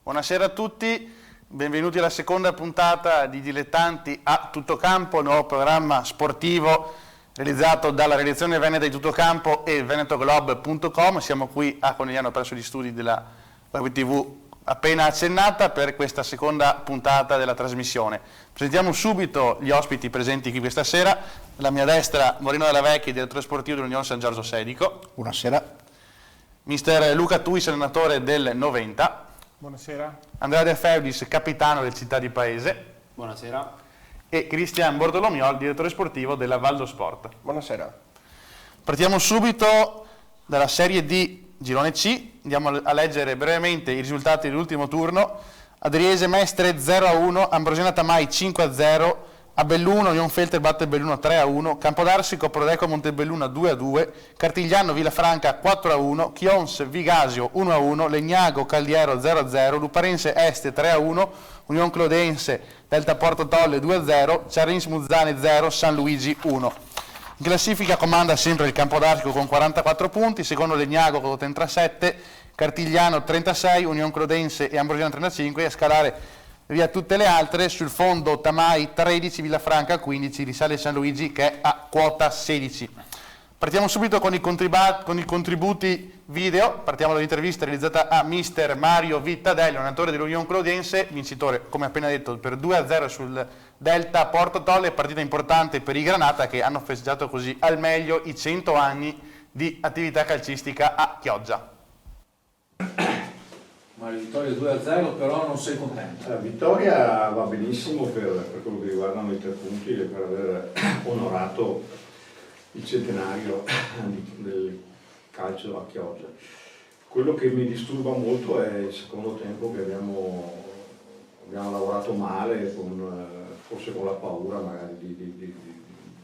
Buonasera a tutti, benvenuti alla seconda puntata di Dilettanti a Tutto Campo, il nuovo programma sportivo realizzato dalla redazione veneta di Tutto Campo e venetoglobe.com. Siamo qui a Conegliano presso gli studi della Web TV appena accennata per questa seconda puntata della trasmissione. Presentiamo subito gli ospiti presenti qui questa sera. Alla mia destra Morino Della Vecchia, direttore sportivo dell'Unione San Giorgio Sedico. Buonasera. Mister Luca Tuis, allenatore del 90. Buonasera. Andrea De Feudis, capitano del Città di Paese. Buonasera. E Cristian Bortolomiol, direttore sportivo della Valdo Sport. Buonasera. Partiamo subito dalla Serie D Girone C, andiamo a leggere brevemente i risultati dell'ultimo turno. Adriese Mestre 0-1, Ambrosiana Tamai 5-0, a Belluno Lionfelter batte Belluno 3-1, Campodarsico Prodeco Montebelluna 2-2, Cartigliano Villafranca 4-1, Chions Vigasio 1-1, Legnago Caldiero 0-0, Luparense Este 3-1, Union Clodense Delta Porto Tolle 2-0, Ciarins Muzzane 0, San Luigi 1. In classifica comanda sempre il Campodarsico con 44 punti, secondo Legnago con 37, Cartigliano 36, Union Clodense e Ambrosiano 35, e a scalare via tutte le altre sul fondo Tamai 13, Villafranca 15, risale San Luigi che è a quota 16. Partiamo subito con i contributi video, partiamo dall'intervista realizzata a mister Mario Vittadelli, allenatore dell'Union Clodense, vincitore come appena detto per 2-0 sul Delta Porto Tolle, partita importante per i Granata che hanno festeggiato così al meglio i 100 anni di attività calcistica a Chioggia. Mario, vittoria 2-0, però non sei contento. La vittoria va benissimo per quello che riguardano i 3 punti e per aver onorato il centenario del calcio a Chioggia. Quello che mi disturba molto è il secondo tempo che abbiamo lavorato male, forse con la paura magari di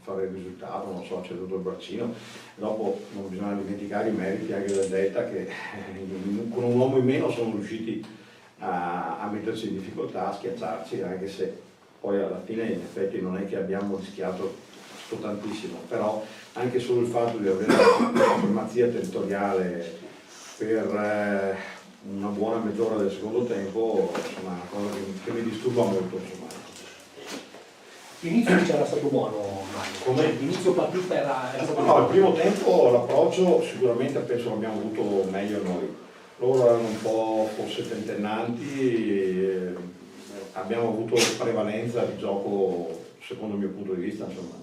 fare il risultato, non so, c'è tutto il braccino. Dopo non bisogna dimenticare i meriti anche del Delta che con un uomo in meno sono riusciti a metterci in difficoltà, a schiacciarci, anche se poi alla fine in effetti non è che abbiamo rischiato tantissimo, però anche solo il fatto di avere una supremazia territoriale per una buona mezz'ora del secondo tempo, insomma, è una cosa che mi disturba molto, insomma. L'inizio era stato buono, Mario. Come? L'inizio partita era stato No, buono. il primo tempo l'approccio sicuramente penso l'abbiamo avuto meglio noi. Loro erano un po' forse tentennanti, abbiamo avuto prevalenza di gioco secondo il mio punto di vista, insomma.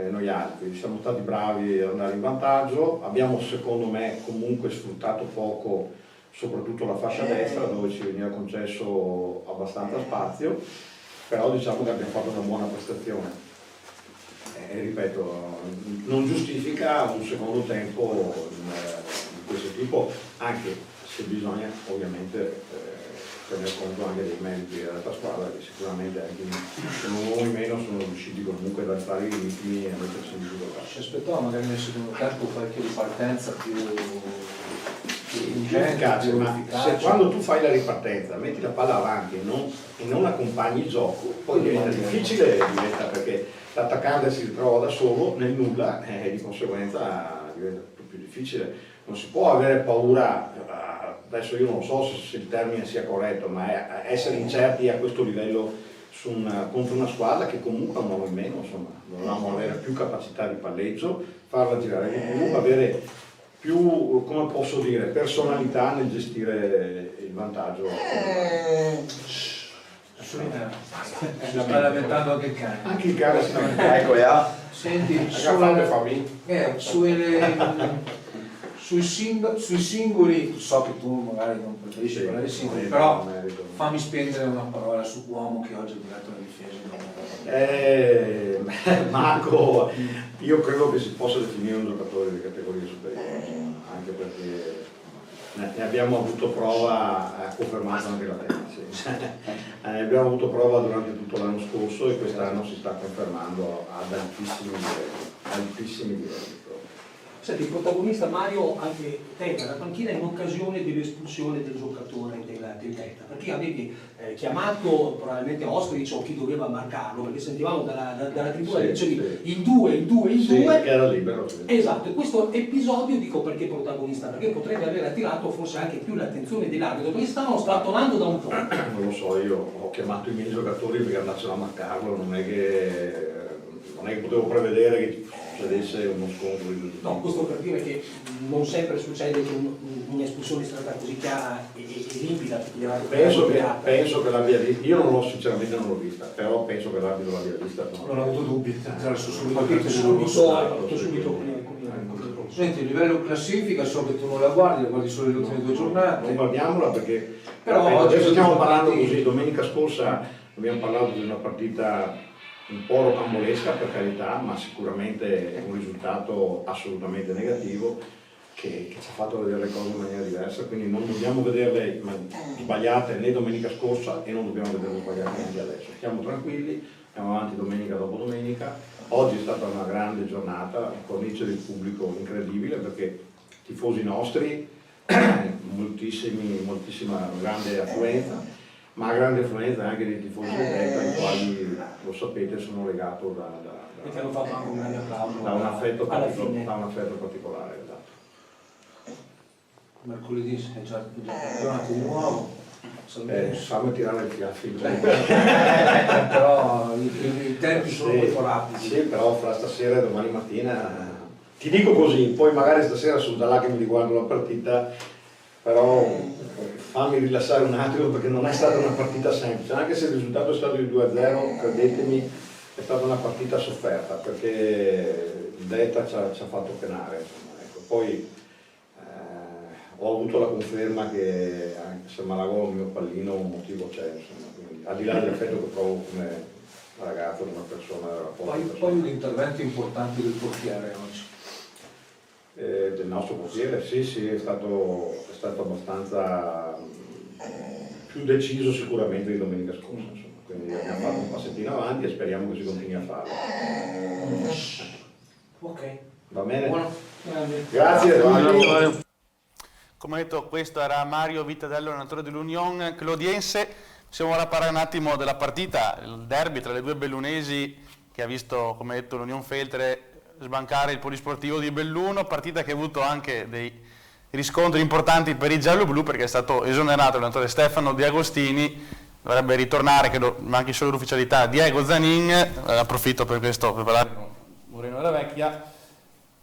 Noi altri siamo stati bravi ad andare in vantaggio, abbiamo secondo me comunque sfruttato poco soprattutto la fascia destra dove ci veniva concesso abbastanza spazio, però diciamo che abbiamo fatto una buona prestazione. Ripeto, non giustifica un secondo tempo di questo tipo, anche se bisogna ovviamente tener conto anche dei meriti dell'altra squadra che sicuramente anche con un uomo in meno sono riusciti comunque ad alzare i ritmi e a mettersi in difficoltà. Ci aspettava magari nel secondo tempo qualche ripartenza più ingente, più ma efficace. se quando tu fai la ripartenza metti la palla avanti e non accompagni il gioco, poi diventa difficile, perché l'attaccante si ritrova da solo nel nulla e di conseguenza diventa più difficile. Non si può avere paura, adesso io non so se il termine sia corretto, ma essere incerti a questo livello contro una squadra che comunque ha un uomo in meno, insomma, dovevamo avere più capacità di palleggio, farla girare di più, avere più, come posso dire, personalità nel gestire il vantaggio. Sta lamentando anche il cane. Anche il cane si Ecco, ja. Senti, sui singoli, so che tu magari non preferisci parlare di singoli, però fammi spendere una parola su Uomo che oggi ha diretto la difesa. Marco, io credo che si possa definire un giocatore di categoria superiore, anche perché ne abbiamo avuto prova, ha confermato anche la testa, sì. Ne abbiamo avuto prova durante tutto l'anno scorso e quest'anno si sta confermando ad altissimi livelli. Senti, il protagonista Mario, anche te dalla panchina in occasione dell'espulsione del giocatore del Delta, perché avevi chiamato probabilmente Ostric o chi doveva marcarlo, perché sentivamo dalla tribuna che dicevi il 2, che era libero. Sì. Esatto, e questo episodio dico perché protagonista, perché potrebbe aver attirato forse anche più l'attenzione dell'arbitro, perché stavano strattonando da un po'. Non lo so, io ho chiamato i miei giocatori perché andassero a marcarlo, non è che potevo prevedere che succedesse uno scontro di questo tipo. No, questo per dire che non sempre succede che un'espulsione sia stata così chiara e limpida. Penso che l'abbia vista, io sinceramente non l'ho vista, però penso che l'arbitro l'abbia vista. Non ho avuto dubbi, subito. Senti, a livello classifica so che tu non la guardi solo le ultime 2 giornate. Non guardiamola perché però adesso stiamo parlando così, domenica scorsa abbiamo parlato di una partita un po' rocambolesca per carità, ma sicuramente è un risultato assolutamente negativo che ci ha fatto vedere le cose in maniera diversa, quindi non dobbiamo vederle sbagliate né domenica scorsa e non dobbiamo vederle sbagliate neanche adesso. Stiamo tranquilli, andiamo avanti domenica dopo domenica. Oggi è stata una grande giornata, una cornice del pubblico incredibile perché tifosi nostri, moltissima grande affluenza, ma grande affluenza anche dei tifosi del Delta, i quali, lo sapete, sono legato e ti hanno fatto anche un grande applauso da un affetto alla fine. particolare. Esatto. Mercoledì è già giornata di nuovo. Fammi tirare il fiaffo. Però i tempi sono molto rapidi. Sì, però fra stasera e domani mattina, ti dico così, poi magari stasera sono da là che mi riguardo la partita, però fammi rilassare un attimo perché non è stata una partita semplice, anche se il risultato è stato il 2-0, credetemi, è stata una partita sofferta perché il Delta ci ha fatto penare. Insomma, ecco. Poi ho avuto la conferma che anche se Malagò il mio pallino un motivo c'è, insomma, quindi, al di là dell'effetto che provo come ragazzo, una persona, poi un intervento importante del portiere oggi. Del nostro portiere, sì, è stato abbastanza più deciso sicuramente di domenica scorsa, insomma. Quindi abbiamo fatto un passettino avanti e speriamo che si continui a farlo. Ok. Va bene? Buono. Grazie. Come detto, questo era Mario Vitadello, allenatore dell'Union Clodiense. Possiamo ora parlare un attimo della partita, il derby tra le due bellunesi che ha visto, come detto, l'Union Feltre sbancare il polisportivo di Belluno, partita che ha avuto anche dei riscontri importanti per i giallo-blu perché è stato esonerato l'allenatore Stefano Di Agostini, dovrebbe ritornare, credo manchi solo l'ufficialità, Diego Zanin, approfitto per questo per parlare con Moreno della Vecchia,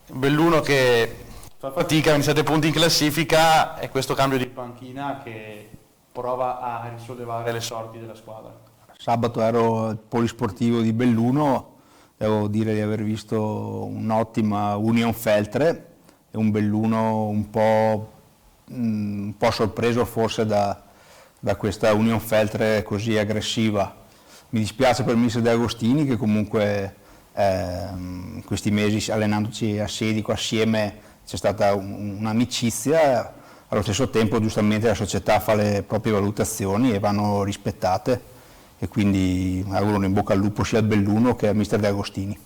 Belluno che fa fatica, 27 punti in classifica e questo cambio di panchina che prova a risollevare le sorti della squadra. Sabato ero al polisportivo di Belluno, devo dire di aver visto un'ottima Union Feltre e un Belluno un po' sorpreso forse da questa Union Feltre così aggressiva. Mi dispiace per il mister De Agostini che comunque in questi mesi allenandoci a Sedico assieme c'è stata un'amicizia, allo stesso tempo giustamente la società fa le proprie valutazioni e vanno rispettate. E quindi auguro in bocca al lupo sia al Belluno che al mister De Agostini.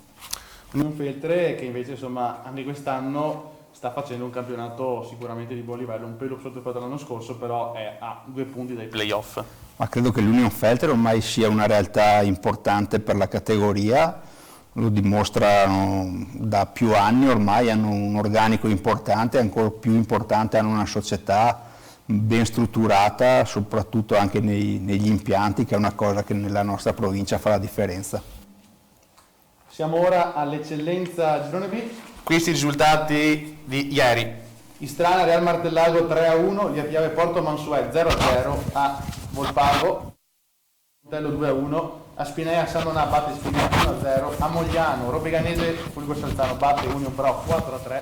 Union Feltre che invece insomma anche quest'anno sta facendo un campionato sicuramente di buon livello, un pelo sotto il l'anno scorso, però è a 2 punti dai playoff. Ma credo che l'Union Feltre ormai sia una realtà importante per la categoria, lo dimostrano da più anni ormai, hanno un organico importante, ancora più importante hanno una società ben strutturata, soprattutto anche negli impianti, che è una cosa che nella nostra provincia fa la differenza. Siamo ora all'eccellenza Girone B. Questi i risultati di ieri. Istrana Real Martellago 3-1, Liapiave Porto Mansuè 0-0, a Volpago Montello 2-1, a Spinea San Donà batte Spinea 1-0, a Mogliano Robeganese Fulgo Salzano batte Union Pro 4-3,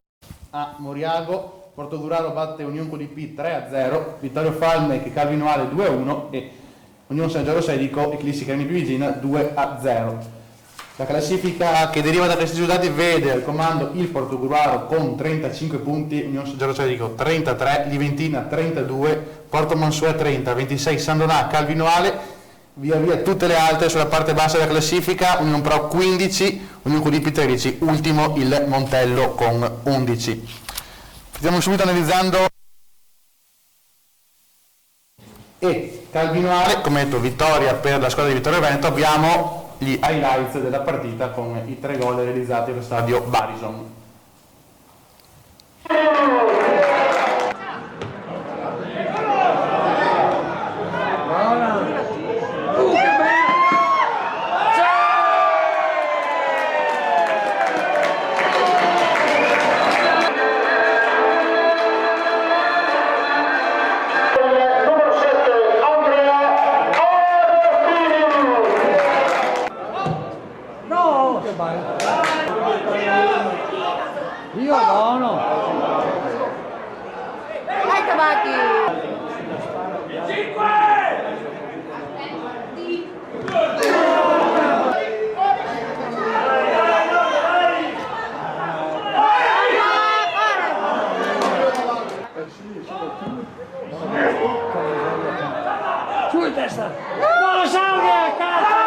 a Moriago Portoduraro batte Union Codip 3-0, Vittorio Falme che Calvinoale 2-1 e Union San Giorgio Sedico Eclissi Carni Pivigina 2-0. La classifica che deriva da questi risultati vede al comando il Portogruaro con 35 punti, Union San Giorgio Sedico 33, Liventina 32, Porto Mansuè 30, 26 San Donà, Calvinoale via via tutte le altre sulla parte bassa della classifica, Union Pro 15, Union QDP 13, ultimo il Montello con 11. Stiamo subito analizzando e Calvinoale, come detto, vittoria per la squadra di Vittorio Veneto. Abbiamo gli highlights della partita con i 3 gol realizzati allo stadio Barison. Io buono. Vai Tabacchi. 5. Su in testa. Non lo salve, cazzo.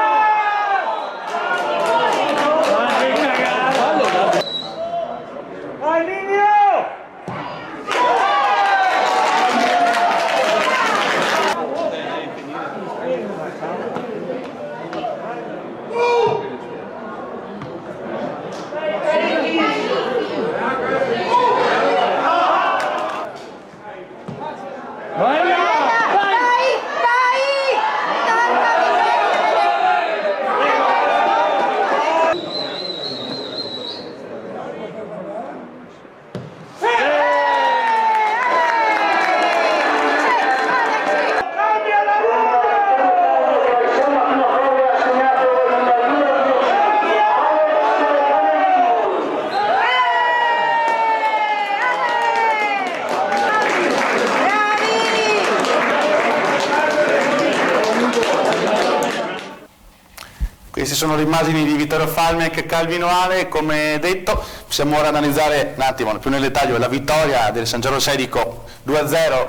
Queste sono le immagini di Vittorio Falmec e Calvinoale. Come detto, possiamo ora analizzare un attimo più nel dettaglio la vittoria del San Giorgio Sedico 2-0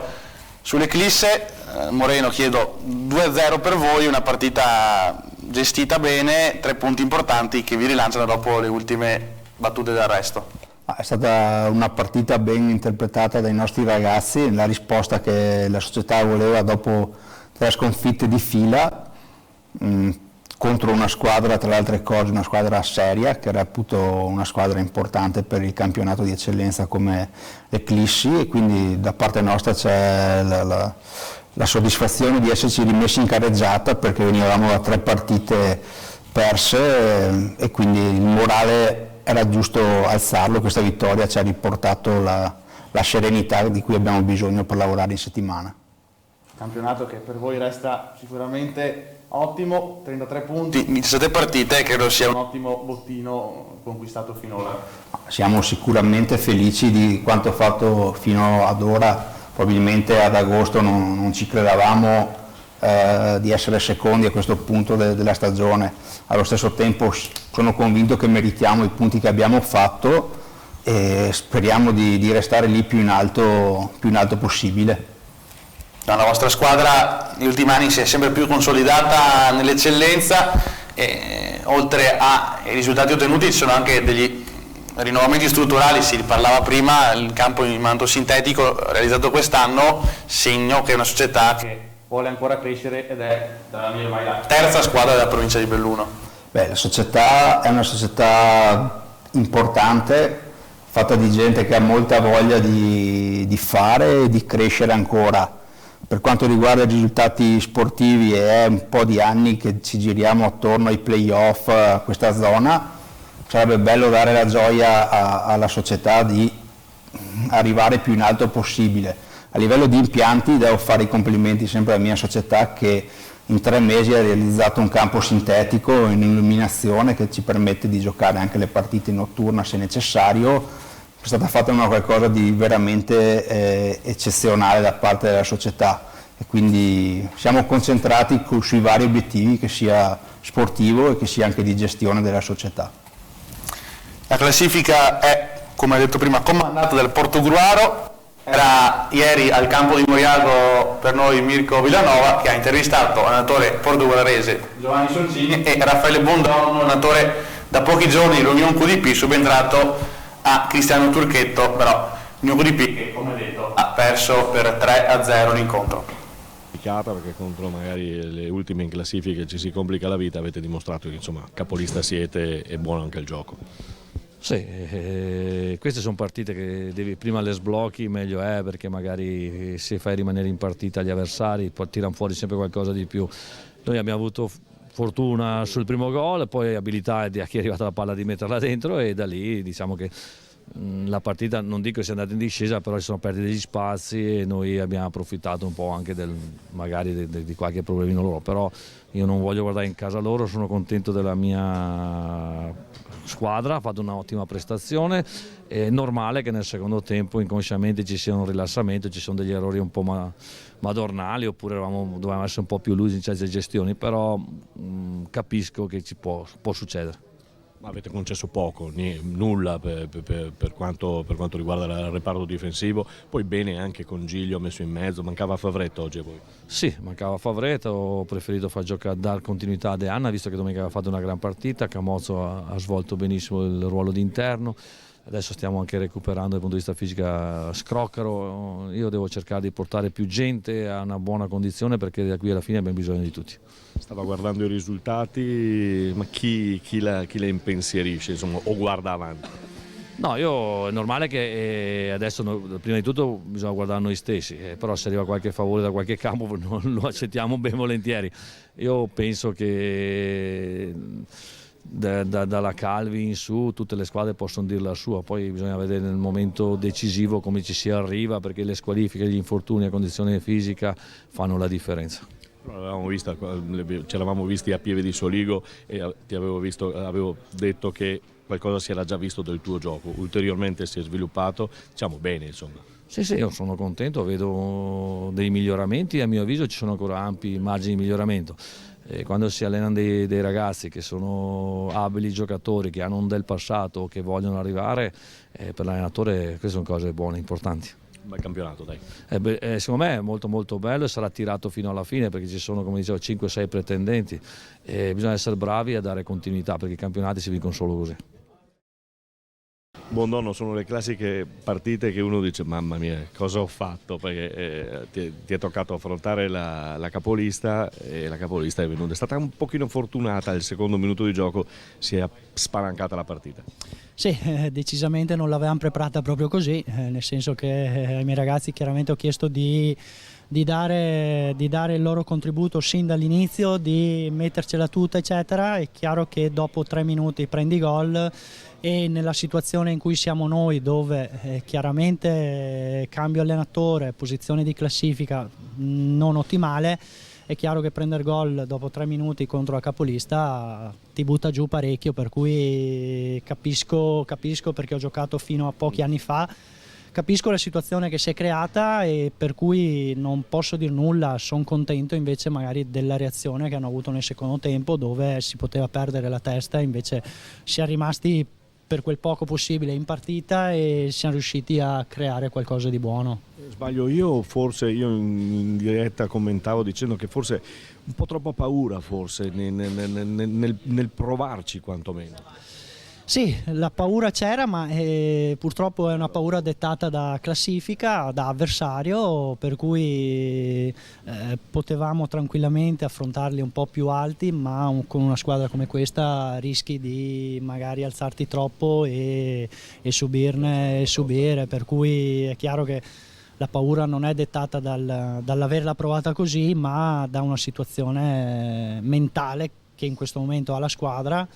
sull'Eclisse. Moreno, chiedo 2-0 per voi, una partita gestita bene, 3 punti importanti che vi rilanciano dopo le ultime battute d'arresto. È stata una partita ben interpretata dai nostri ragazzi, la risposta che la società voleva dopo 3 sconfitte di fila, contro una squadra, tra le altre cose, una squadra seria, che reputo una squadra importante per il campionato di eccellenza come l'Eclissi, e quindi da parte nostra c'è la soddisfazione di esserci rimessi in carreggiata, perché venivamo da 3 partite perse e quindi il morale era giusto alzarlo. Questa vittoria ci ha riportato la serenità di cui abbiamo bisogno per lavorare in settimana. Campionato che per voi resta sicuramente ottimo, 33 punti, 17 partite, credo sia un ottimo bottino conquistato finora. Siamo sicuramente felici di quanto fatto fino ad ora, probabilmente ad agosto non ci credevamo di essere secondi a questo punto della stagione. Allo stesso tempo sono convinto che meritiamo i punti che abbiamo fatto e speriamo di restare lì più in alto possibile. La vostra squadra negli ultimi anni si è sempre più consolidata nell'eccellenza e oltre ai risultati ottenuti ci sono anche degli rinnovamenti strutturali. Si parlava prima, il campo in manto sintetico realizzato quest'anno, segno che è una società che vuole ancora crescere ed è la terza squadra della provincia di Belluno. La società è una società importante, fatta di gente che ha molta voglia di fare e di crescere ancora. Per quanto riguarda i risultati sportivi, è un po' di anni che ci giriamo attorno ai playoff, a questa zona. Sarebbe bello dare la gioia alla società di arrivare più in alto possibile. A livello di impianti devo fare i complimenti sempre alla mia società, che in 3 mesi ha realizzato un campo sintetico in illuminazione che ci permette di giocare anche le partite notturne se necessario. È stata fatta una qualcosa di veramente eccezionale da parte della società e quindi siamo concentrati sui vari obiettivi, che sia sportivo e che sia anche di gestione della società. La classifica è, come detto prima, comandata dal Portogruaro, Era ieri al campo di Moriago per noi Mirko Villanova, che ha intervistato l'allenatore portoghese Giovanni Soncini e Raffaele Bondon, un allenatore da pochi giorni dell'Union QDP, subentrato a Cristiano Turchetto, però l'Union QDP che, come detto, ha perso per 3-0 l'incontro. Perché contro magari le ultime in classifica ci si complica la vita, avete dimostrato che insomma capolista siete e buono anche il gioco. Sì, queste sono partite che devi prima le sblocchi, meglio è, perché magari se fai rimanere in partita gli avversari poi tirano fuori sempre qualcosa di più. Noi abbiamo avuto fortuna sul primo gol, poi abilità di a chi è arrivata la palla di metterla dentro, e da lì diciamo che la partita non dico che sia andata in discesa, però si sono persi degli spazi e noi abbiamo approfittato un po' anche magari di qualche problemino loro, però io non voglio guardare in casa loro, sono contento della mia squadra, ha fatto un'ottima prestazione. È normale che nel secondo tempo inconsciamente ci sia un rilassamento, ci sono degli errori un po' madornali, oppure dovevamo essere un po' più lusi in certe gestioni, però capisco che ci può succedere. Ma avete concesso poco, nulla per quanto riguarda il reparto difensivo, poi bene anche con Giglio messo in mezzo, mancava Favretto oggi a voi? Sì, mancava Favretto, ho preferito far giocare, dar continuità a De Anna, visto che domenica aveva fatto una gran partita, Camozzo ha svolto benissimo il ruolo di interno. Adesso stiamo anche recuperando dal punto di vista fisico Scroccaro, io devo cercare di portare più gente a una buona condizione, perché da qui alla fine abbiamo bisogno di tutti. Stava guardando i risultati, ma chi la impensierisce, insomma, o guarda avanti? No, è normale che adesso prima di tutto bisogna guardare noi stessi, però se arriva qualche favore da qualche campo lo accettiamo ben volentieri. Io penso che dalla Calvi in su tutte le squadre possono dire la sua, poi bisogna vedere nel momento decisivo come ci si arriva, perché le squalifiche, gli infortuni, la condizione fisica fanno la differenza. Ci eravamo visti a Pieve di Soligo e ti avevo detto che qualcosa si era già visto del tuo gioco, ulteriormente si è sviluppato, diciamo bene insomma. Sì, io sono contento, vedo dei miglioramenti, a mio avviso ci sono ancora ampi margini di miglioramento. Quando si allenano dei ragazzi che sono abili giocatori, che hanno un del passato, che vogliono arrivare, per l'allenatore queste sono cose buone, importanti. Un bel campionato, dai. Secondo me è molto molto bello e sarà tirato fino alla fine, perché ci sono, come dicevo, 5-6 pretendenti e bisogna essere bravi a dare continuità, perché i campionati si vincono solo così. Buongiorno, sono le classiche partite che uno dice mamma mia cosa ho fatto, perché ti è toccato affrontare la capolista e la capolista è stata un pochino fortunata, al secondo minuto di gioco si è spalancata la partita. Sì, decisamente non l'avevamo preparata proprio così, nel senso che ai miei ragazzi chiaramente ho chiesto di dare il loro contributo sin dall'inizio, di mettercela tutta eccetera. È chiaro che dopo 3 minuti prendi gol e nella situazione in cui siamo noi, dove chiaramente cambio allenatore, posizione di classifica non ottimale, è chiaro che prendere gol dopo 3 minuti contro la capolista ti butta giù parecchio, per cui capisco perché ho giocato fino a pochi anni fa, capisco la situazione che si è creata e per cui non posso dire nulla. Sono contento invece magari della reazione che hanno avuto nel secondo tempo, dove si poteva perdere la testa, invece si è rimasti per quel poco possibile in partita e siamo riusciti a creare qualcosa di buono. Sbaglio io in diretta commentavo dicendo che forse un po' troppa paura forse nel provarci quantomeno. Sì, la paura c'era, ma purtroppo è una paura dettata da classifica, da avversario, per cui potevamo tranquillamente affrontarli un po' più alti, ma con una squadra come questa rischi di magari alzarti troppo e subire, per cui è chiaro che la paura non è dettata dall'averla provata così, ma da una situazione mentale che in questo momento ha la squadra,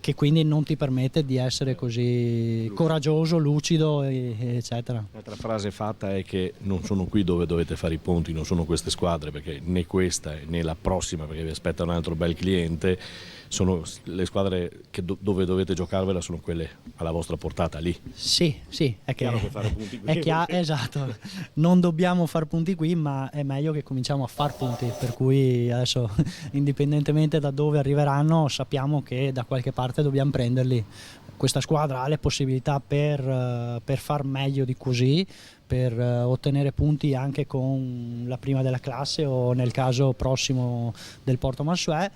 che quindi non ti permette di essere così coraggioso, lucido, eccetera. L'altra frase fatta è che non sono qui dove dovete fare i punti, non sono queste squadre, perché né questa né la prossima, perché vi aspetta un altro bel cliente, sono le squadre dove dovete giocarvela, sono quelle alla vostra portata lì. Sì, è chiaro che fare punti qui. Esatto, non dobbiamo far punti qui, ma è meglio che cominciamo a far punti, per cui adesso indipendentemente da dove arriveranno sappiamo che da qualche parte dobbiamo prenderli. questa squadra ha le possibilità per far meglio di così, per ottenere punti anche con la prima della classe o nel caso prossimo del Porto Mansuè.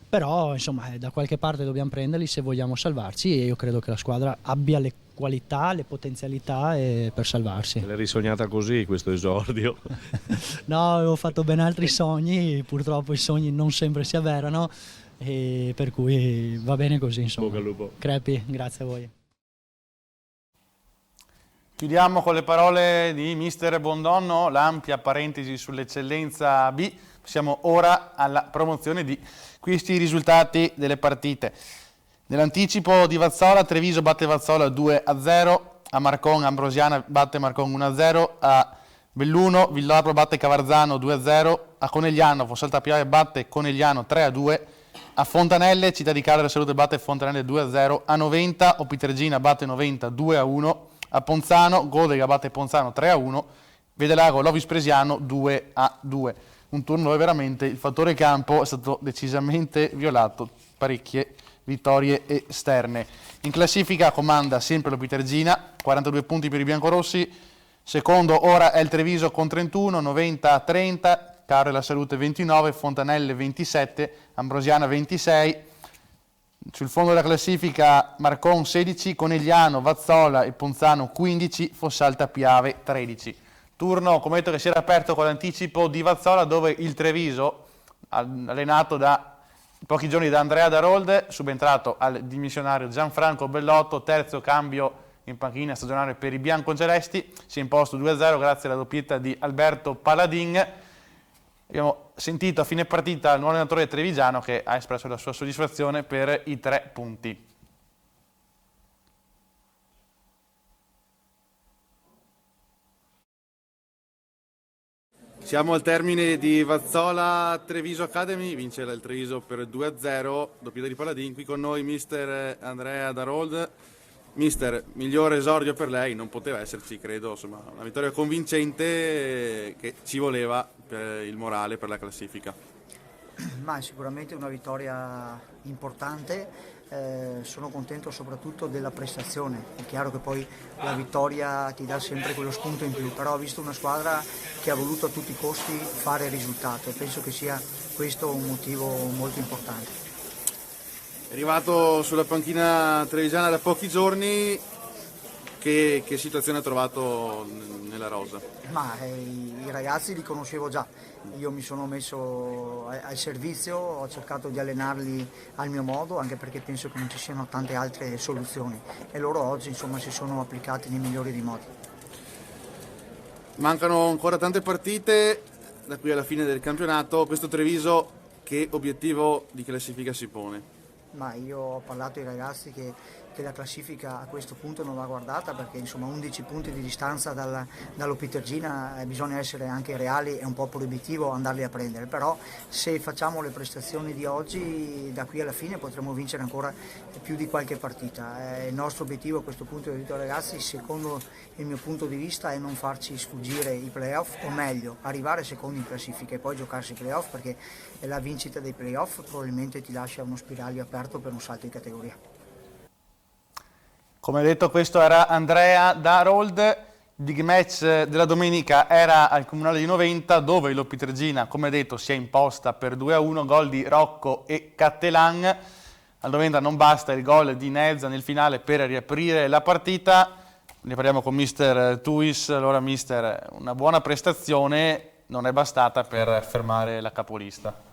Però insomma da qualche parte dobbiamo prenderli se vogliamo salvarci, e io credo che la squadra abbia le qualità, le potenzialità per salvarsi. L'hai risognata così questo esordio? No, avevo fatto ben altri sogni, purtroppo i sogni non sempre si avverano, e per cui va bene così, insomma. Bocca al lupo. Crepi, grazie a voi. Chiudiamo con le parole di mister Bondonno, l'ampia parentesi sull'eccellenza B. Passiamo ora alla promozione di questi risultati delle partite. Nell'anticipo di Vazzola, Treviso batte Vazzola 2-0, a Marcon Ambrosiana batte Marcon 1-0, a Belluno Villorbo batte Cavarzano 2-0, a Conegliano Fossalta Piave batte Conegliano 3-2, a Fontanelle Città di Cagliari Salute batte Fontanelle 2-0, a Noventa Opitergina batte Noventa 2-1, a Ponzano Godega batte Ponzano 3-1, Vedelago Lovis Presiano 2-2. Un turno dove veramente il fattore campo è stato decisamente violato, parecchie vittorie esterne. In classifica comanda sempre l'Opitergina, 42 punti per i biancorossi, secondo ora è il Treviso con 31, Noventa 30, Cagliari La Salute 29, Fontanelle 27, Ambrosiana 26, sul fondo della classifica Marcon 16, Conegliano, Vazzola e Ponzano 15, Fossalta Piave 13. Turno, come detto, che si era aperto con l'anticipo di Vazzola, dove il Treviso, allenato da pochi giorni da Andrea Darold, subentrato al dimissionario Gianfranco Bellotto, terzo cambio in panchina stagionale per i biancocelesti, si è imposto 2-0 grazie alla doppietta di Alberto Paladin. Abbiamo sentito a fine partita il nuovo allenatore trevigiano che ha espresso la sua soddisfazione per i 3 punti. Siamo al termine di Vazzola Treviso Academy, vince il Treviso per 2-0, doppietta di Paladin. Qui con noi mister Andrea Darold. Mister, migliore esordio per lei, non poteva esserci, credo, insomma, una vittoria convincente che ci voleva per il morale, per la classifica. Ma sicuramente una vittoria importante. Sono contento soprattutto della prestazione. È chiaro che poi la vittoria ti dà sempre quello spunto in più, però ho visto una squadra che ha voluto a tutti i costi fare risultato e penso che sia questo un motivo molto importante. È arrivato sulla panchina trevigiana da pochi giorni, che situazione ha trovato nella rosa? Ma i ragazzi li conoscevo già, io mi sono messo al servizio, ho cercato di allenarli al mio modo, anche perché penso che non ci siano tante altre soluzioni, e loro oggi insomma si sono applicati nei migliori dei modi. Mancano ancora tante partite da qui alla fine del campionato. Questo Treviso che obiettivo di classifica si pone? Ma io ho parlato ai ragazzi che la classifica a questo punto non va guardata, perché insomma 11 punti di distanza dall'Opitergina, bisogna essere anche reali, è un po' proibitivo andarli a prendere, però se facciamo le prestazioni di oggi da qui alla fine potremo vincere ancora più di qualche partita. Il nostro obiettivo a questo punto, detto ai ragazzi, secondo il mio punto di vista, è non farci sfuggire i playoff, o meglio arrivare secondi in classifica e poi giocarsi i playoff, perché la vincita dei playoff probabilmente ti lascia uno spiraglio aperto per un salto di categoria. Come detto, questo era Andrea Darold. Big match della domenica era al Comunale di Noventa, dove l'Opitergina, come detto, si è imposta per 2-1, gol di Rocco e Cattelan. Al Noventa non basta il gol di Nezza nel finale per riaprire la partita. Ne parliamo con mister Tuis. Allora mister, una buona prestazione non è bastata per fermare la capolista.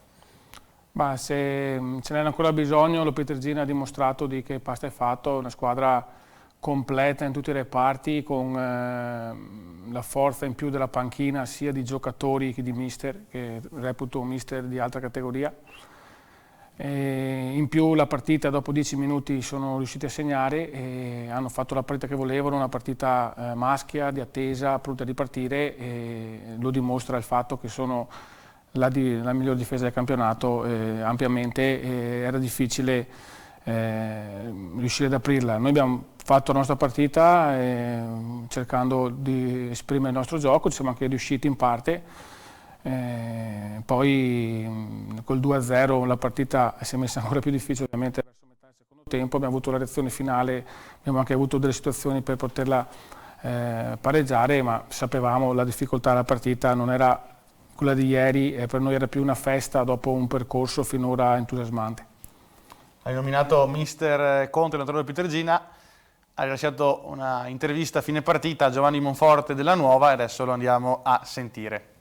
Ma se ce n'era ancora bisogno, l'Opitergina ha dimostrato di che pasta è fatto, una squadra completa in tutti i reparti, con la forza in più della panchina, sia di giocatori che di mister, che reputo un mister di alta categoria. E in più la partita, dopo 10 minuti sono riusciti a segnare e hanno fatto la partita che volevano, una partita maschia, di attesa, pronta a ripartire, e lo dimostra il fatto che sono la miglior difesa del campionato ampiamente, era difficile riuscire ad aprirla. Noi abbiamo fatto la nostra partita cercando di esprimere il nostro gioco, ci siamo anche riusciti in parte, poi col 2-0 la partita si è messa ancora più difficile ovviamente verso metà del secondo tempo, abbiamo avuto la reazione finale, abbiamo anche avuto delle situazioni per poterla pareggiare, ma sapevamo la difficoltà della partita non era quella di ieri, per noi era più una festa dopo un percorso finora entusiasmante. Hai nominato mister Conte, l'allenatore del Pietrelcina, hai rilasciato una intervista a fine partita a Giovanni Monforte della Nuova e adesso lo andiamo a sentire.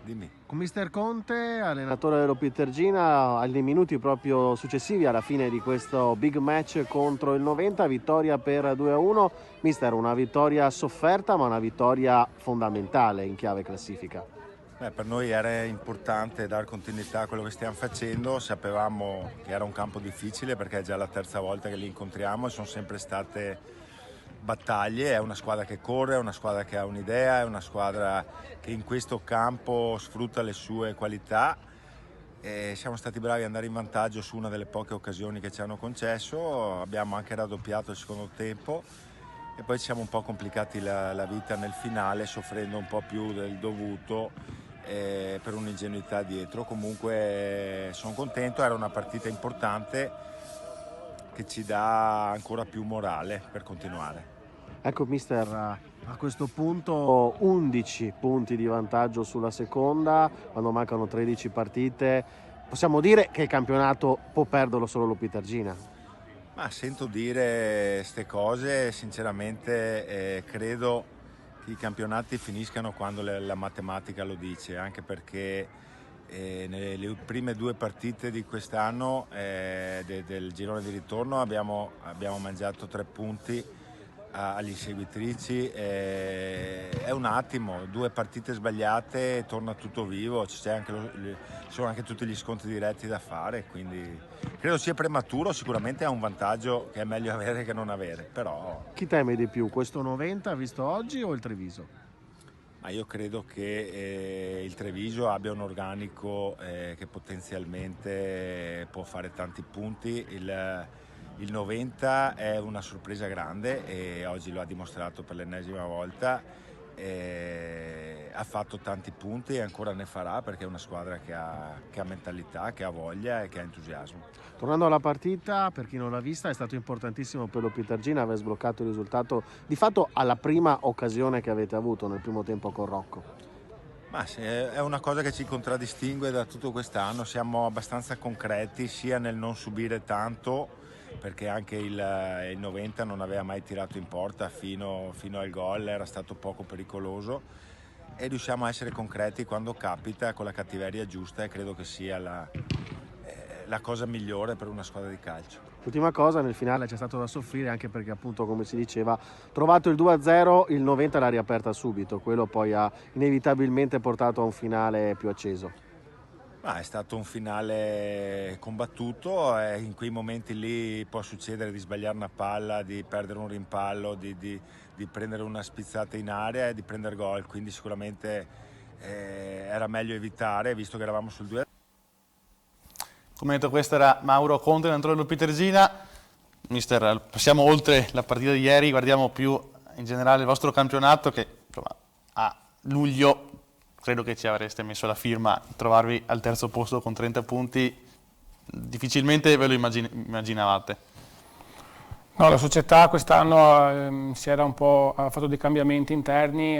Dimmi. Con mister Conte, allenatore dello Pietrelcina, ai minuti proprio successivi alla fine di questo big match contro il 90, vittoria per 2-1. Mister, una vittoria sofferta ma una vittoria fondamentale in chiave classifica. Per noi era importante dare continuità a quello che stiamo facendo, sapevamo che era un campo difficile perché è già la terza volta che li incontriamo e sono sempre state battaglie, è una squadra che corre, è una squadra che ha un'idea, è una squadra che in questo campo sfrutta le sue qualità e siamo stati bravi ad andare in vantaggio su una delle poche occasioni che ci hanno concesso, abbiamo anche raddoppiato il secondo tempo e poi ci siamo un po' complicati la vita nel finale soffrendo un po' più del dovuto per un'ingenuità dietro. Comunque sono contento, era una partita importante che ci dà ancora più morale per continuare. Ecco mister, a questo punto 11 punti di vantaggio sulla seconda, quando mancano 13 partite, possiamo dire che il campionato può perderlo solo lo Pietrelcina? Ma sento dire queste cose, sinceramente credo che i campionati finiscano quando la matematica lo dice, anche perché nelle prime due partite di quest'anno del girone di ritorno abbiamo mangiaci 3 punti agli inseguitrici, è un attimo, 2 partite sbagliate, torna tutto vivo, ci sono anche tutti gli scontri diretti da fare, quindi credo sia prematuro, sicuramente ha un vantaggio che è meglio avere che non avere, però... Chi teme di più, questo 90 visto oggi o il Treviso? Ma io credo che il Treviso abbia un organico che potenzialmente può fare tanti punti, il 90 è una sorpresa grande e oggi lo ha dimostrato per l'ennesima volta, ha fatto tanti punti e ancora ne farà perché è una squadra che ha mentalità, che ha voglia e che ha entusiasmo. Tornando alla partita, per chi non l'ha vista, è stato importantissimo per lo Pietrelcina aver sbloccato il risultato di fatto alla prima occasione che avete avuto nel primo tempo con Rocco. Ma è una cosa che ci contraddistingue da tutto quest'anno, siamo abbastanza concreti sia nel non subire tanto, perché anche il 90 non aveva mai tirato in porta fino al gol, era stato poco pericoloso e riusciamo a essere concreti quando capita con la cattiveria giusta e credo che sia la cosa migliore per una squadra di calcio. L'ultima cosa, nel finale c'è stato da soffrire anche perché appunto come si diceva, trovato il 2-0, il 90 l'ha riaperta subito, quello poi ha inevitabilmente portato a un finale più acceso. È stato un finale combattuto e in quei momenti lì può succedere di sbagliare una palla, di perdere un rimpallo, di prendere una spizzata in area e di prendere gol, quindi sicuramente era meglio evitare visto che eravamo sul 2. Come detto, questo era Mauro Conte, allenatore dello Pietrelcina. Mister, passiamo oltre la partita di ieri, guardiamo più in generale il vostro campionato che insomma, a luglio credo che ci avreste messo la firma, trovarvi al terzo posto con 30 punti, difficilmente ve lo immaginavate. No, la società quest'anno ha fatto dei cambiamenti interni,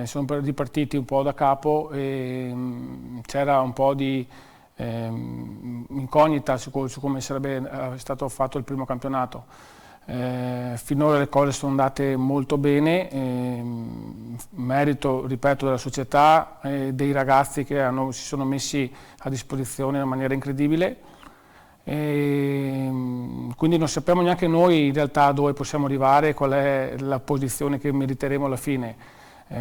sono ripartiti un po' da capo e c'era un po' di incognita su come sarebbe stato fatto il primo campionato. Finora le cose sono andate molto bene, merito, ripeto, della società e dei ragazzi che si sono messi a disposizione in una maniera incredibile. Quindi non sappiamo neanche noi in realtà dove possiamo arrivare, qual è la posizione che meriteremo alla fine.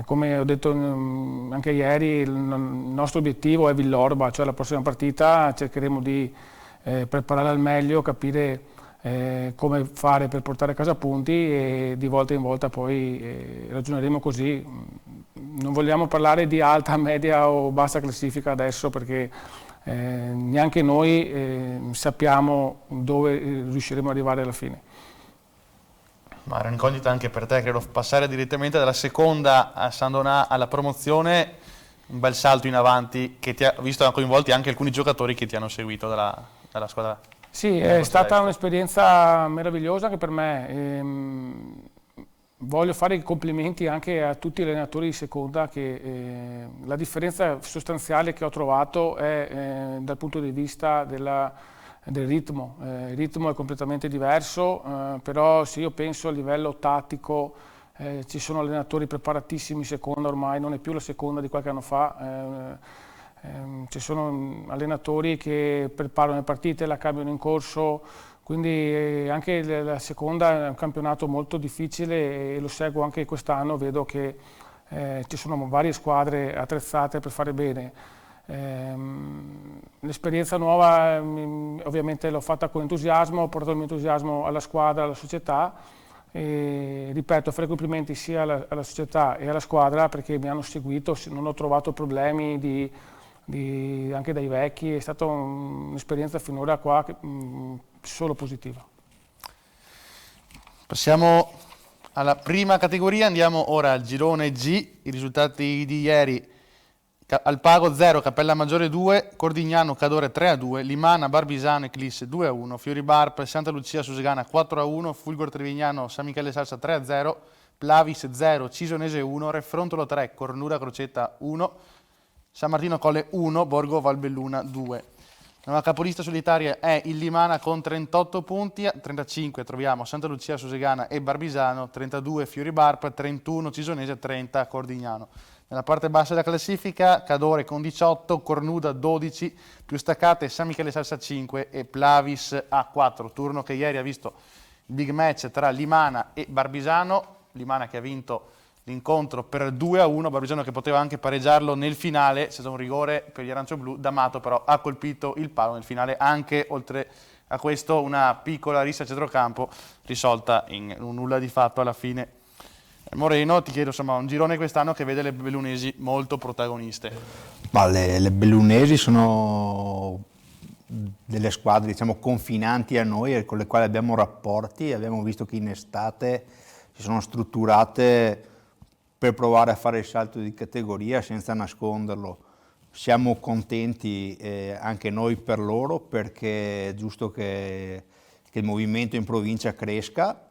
Come ho detto anche ieri, il nostro obiettivo è Villorba, cioè la prossima partita cercheremo di preparare al meglio, capire come fare per portare a casa punti e di volta in volta poi ragioneremo così. Non vogliamo parlare di alta, media o bassa classifica adesso perché neanche noi sappiamo dove riusciremo ad arrivare alla fine. Ma era un'incognita anche per te, credo, passare direttamente dalla seconda a San Donà alla promozione, un bel salto in avanti che ti ha visto coinvolti anche alcuni giocatori che ti hanno seguito dalla squadra. Sì, è stata un'esperienza meravigliosa anche per me. Voglio fare i complimenti anche a tutti gli allenatori di seconda, che la differenza sostanziale che ho trovato è dal punto di vista del ritmo. Il ritmo è completamente diverso, però se io penso a livello tattico, ci sono allenatori preparatissimi in seconda ormai, non è più la seconda di qualche anno fa. Ci sono allenatori che preparano le partite, la cambiano in corso, quindi anche la seconda è un campionato molto difficile e lo seguo anche quest'anno, vedo che ci sono varie squadre attrezzate per fare bene. L'esperienza nuova ovviamente l'ho fatta con entusiasmo, ho portato il mio entusiasmo alla squadra, alla società e ripeto, fare complimenti sia alla società e alla squadra perché mi hanno seguito, non ho trovato problemi anche dai vecchi, è stata un'esperienza finora qua solo positiva. Passiamo alla prima categoria, andiamo ora al girone G, i risultati di ieri: Alpago 0, Cappella Maggiore 2, Cordignano Cadore 3-2, Limana Barbisano Eclisse 2-1, Fiori Barp Santa Lucia Susegana 4-1, Fulgor Trevignano San Michele Salsa 3-0, Plavis 0, Cisonese 1, Refrontolo 3, Cornuda Crocetta 1, San Martino Colle 1, Borgo Valbelluna 2. La nuova capolista solitaria è il Limana con 38 punti, a 35 troviamo Santa Lucia Susegana e Barbisano, 32 Fiori Barp, 31 Cisonese, 30 Cordignano. Nella parte bassa della classifica Cadore con 18, Cornuda 12, più staccate San Michele Salsa 5 e Plavis a 4. Turno che ieri ha visto il big match tra Limana e Barbisano, Limana che ha vinto l'incontro per 2-1, Barbisano che poteva anche pareggiarlo nel finale, c'è stato un rigore per gli arancioblu, D'Amato però ha colpito il palo nel finale, anche oltre a questo una piccola rissa a centrocampo risolta in un nulla di fatto alla fine. Moreno, ti chiedo, insomma, un girone quest'anno che vede le bellunesi molto protagoniste. Ma le bellunesi sono delle squadre, diciamo, confinanti a noi e con le quali abbiamo rapporti, abbiamo visto che in estate si sono strutturate per provare a fare il salto di categoria senza nasconderlo. Siamo contenti anche noi per loro perché è giusto che il movimento in provincia cresca.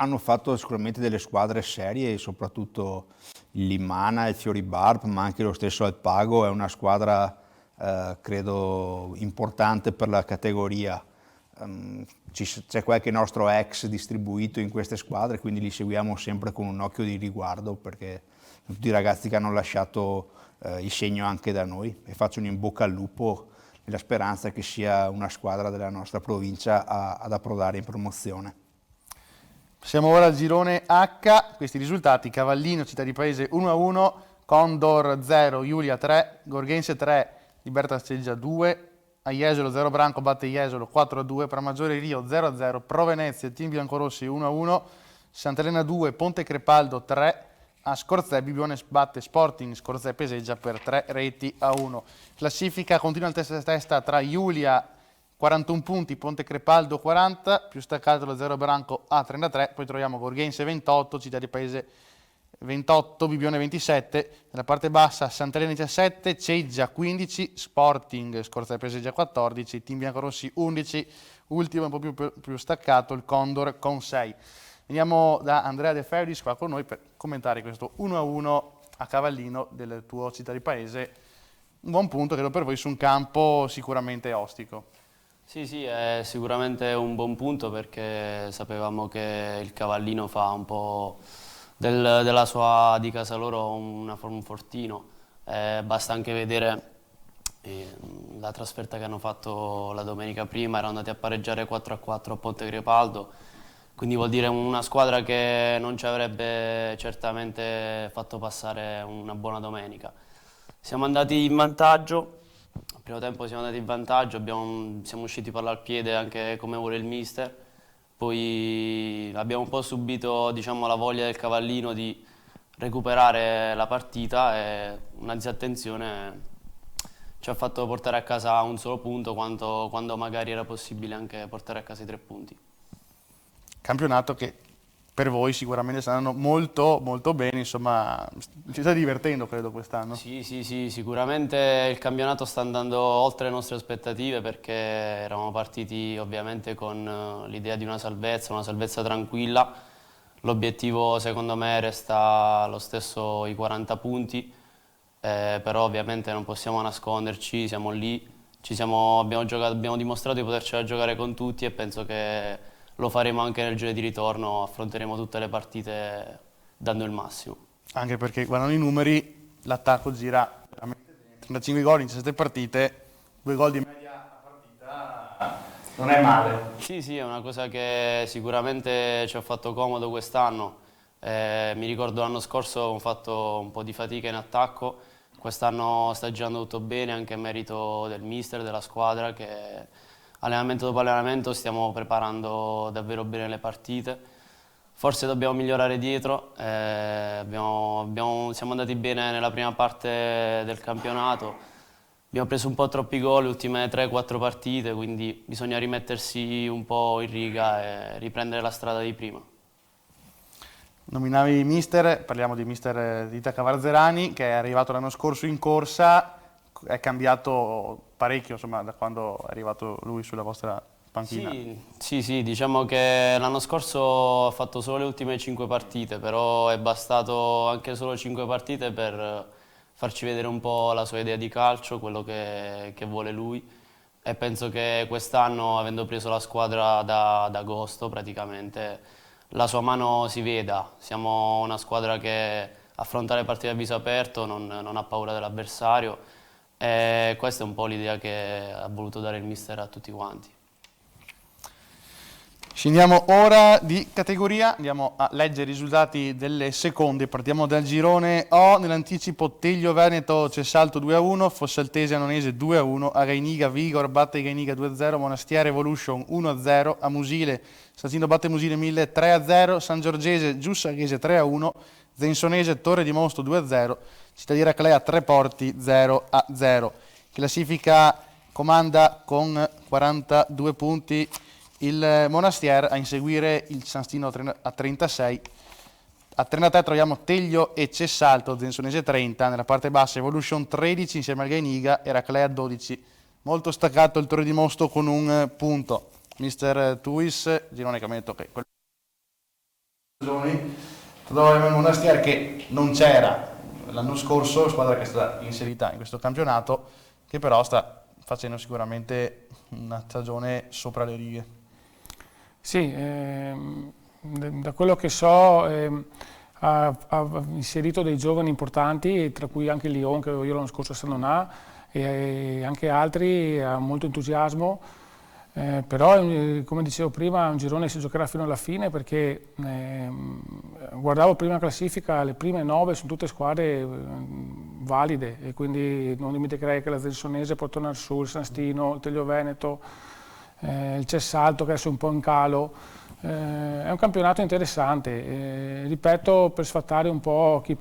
Hanno fatto sicuramente delle squadre serie, soprattutto il Limana, il Fiori Barp, ma anche lo stesso Alpago è una squadra credo importante per la categoria. C'è qualche nostro ex distribuito in queste squadre, quindi li seguiamo sempre con un occhio di riguardo perché sono tutti i ragazzi che hanno lasciato il segno anche da noi e faccio un in bocca al lupo nella speranza che sia una squadra della nostra provincia ad approdare in promozione. Passiamo ora al girone H, questi risultati: Cavallino Città di Paese 1-1, Condor 0, Giulia 3, Gorghense 3, Libertas Ceggia 2, a Jesolo 0 Branco batte Jesolo 4-2, Pramaggiore Rio 0-0, Pro Venezia Team Biancorossi 1-1, Sant'Elena 2, Ponte Crepaldo 3, a Scorzè Bibione batte Sporting Scorzè Peseggia per 3-1. Classifica continua il testa a testa tra Giulia 41 punti, Ponte Crepaldo 40, più staccato lo 0 Branco a 33, poi troviamo Gorghense 28, Città di Paese 28, Bibione 27, nella parte bassa Sant'Elena 17, Ceggia 15, Sporting Scorzè Peseggia 14, Team Biancorossi 11, ultimo un po' più staccato il Condor con 6. Veniamo da Andrea De Febris qua con noi per commentare questo 1-1 a Cavallino del tuo Città di Paese, un buon punto credo per voi su un campo sicuramente ostico. Sì, è sicuramente un buon punto perché sapevamo che il Cavallino fa un po' della sua di casa loro un fortino. Basta anche vedere la trasferta che hanno fatto la domenica prima, erano andati a pareggiare 4-4 a Ponte Crepaldo, quindi vuol dire una squadra che non ci avrebbe certamente fatto passare una buona domenica. Siamo andati in vantaggio. Al primo tempo siamo andati in vantaggio, siamo usciti palla al piede anche come vuole il mister, poi abbiamo un po' subito, diciamo, la voglia del Cavallino di recuperare la partita e una disattenzione ci ha fatto portare a casa un solo punto quando magari era possibile anche portare a casa i 3 punti. Campionato che per voi sicuramente saranno molto molto bene, insomma ci state divertendo credo quest'anno. Sì, sicuramente il campionato sta andando oltre le nostre aspettative perché eravamo partiti ovviamente con l'idea di una salvezza tranquilla. L'obiettivo secondo me resta lo stesso, i 40 punti, però ovviamente non possiamo nasconderci, siamo lì, abbiamo dimostrato di potercela giocare con tutti e penso che lo faremo anche nel giro di ritorno, affronteremo tutte le partite dando il massimo. Anche perché guardando i numeri l'attacco gira veramente bene, 35 gol in 17 partite, 2 gol di media a partita, non è male. Sì, è una cosa che sicuramente ci ha fatto comodo quest'anno. Mi ricordo l'anno scorso ho fatto un po' di fatica in attacco, quest'anno sta girando tutto bene, anche a merito del mister, della squadra, che allenamento dopo allenamento stiamo preparando davvero bene le partite. Forse dobbiamo migliorare dietro, siamo andati bene nella prima parte del campionato, abbiamo preso un po' troppi gol le ultime 3-4 partite, quindi bisogna rimettersi un po' in riga e riprendere la strada di prima. Nominavi mister, parliamo di mister Dita Cavarzerani che è arrivato l'anno scorso in corsa, è cambiato parecchio insomma, da quando è arrivato lui sulla vostra panchina. Sì, diciamo che l'anno scorso ha fatto solo le ultime 5 partite, però è bastato anche solo 5 partite per farci vedere un po' la sua idea di calcio, quello che vuole lui, e penso che quest'anno, avendo preso la squadra da agosto praticamente, la sua mano si veda. Siamo una squadra che affronta le partite a viso aperto, non ha paura dell'avversario, e questa è un po' l'idea che ha voluto dare il mister a tutti quanti. Scendiamo ora di categoria, andiamo a leggere i risultati delle seconde. Partiamo dal girone O, nell'anticipo Teglio Veneto Cessalto 2-1, Fossaltese Annonese 2-1, Againiga Vigor batte Againiga 2-0, Monastiere Evolution 1-0, a Musile Sasino batte Musile 1000 3-0, San Giorgese Giussaghese 3-1, Zensonese Torre di Mosto 2-0, Cittadina Clea Treporti 0-0. Classifica comanda con 42 punti il Monastier, a inseguire il San Stino a 36. A 33 troviamo Teglio e Cessalto, Zensonese 30, nella parte bassa Evolution 13 insieme al Gainiga e Raclea 12. Molto staccato il Torre di Mosto con un punto. Mister Tuis, girone che ha detto che troviamo il Monastier che non c'era l'anno scorso, squadra che è stata inserita in questo campionato, che però sta facendo sicuramente una stagione sopra le righe. Sì, da quello che so ha inserito dei giovani importanti, tra cui anche Lyon che avevo io l'anno scorso a Sanonà, e anche altri, ha molto entusiasmo, però come dicevo prima è un girone che si giocherà fino alla fine, perché guardavo prima la classifica, le prime 9 sono tutte squadre valide, e quindi non dimenticherei che la Zensonese può tornare su, il San Stino, il Teglio Veneto, il Cessalto che adesso è un po' in calo. È un campionato interessante, ripeto, per sfatare un po' chi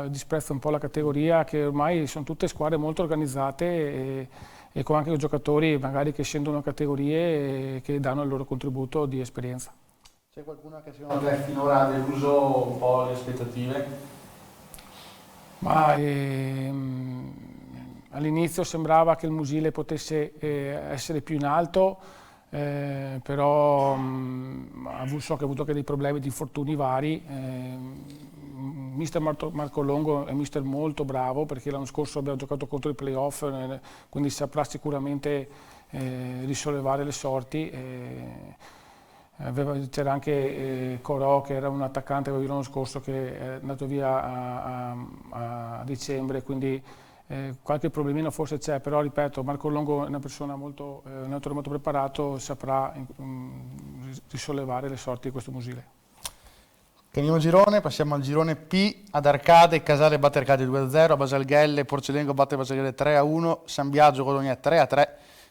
disprezza un po' la categoria, che ormai sono tutte squadre molto organizzate e con anche giocatori magari che scendono categorie e che danno il loro contributo di esperienza. C'è qualcuno che secondo te finora ha deluso un po' le aspettative? Ma all'inizio sembrava che il Musile potesse essere più in alto, però so che ha avuto anche dei problemi di infortuni vari. Mister Marco Longo è un mister molto bravo, perché l'anno scorso abbiamo giocato contro i playoff, quindi saprà sicuramente risollevare le sorti. C'era anche Corò, che era un attaccante l'anno scorso, che è andato via a dicembre, quindi qualche problemino forse c'è, però ripeto, Marco Longo è una persona un allenatore molto preparato, saprà risollevare le sorti di questo Musile. Cambiamo girone, passiamo al girone P. Ad Arcade, Casale batte Arcade 2-0, a Basalghelle Porcelengo batte Basalghelle 3-1, San Biagio Colonia 3-3,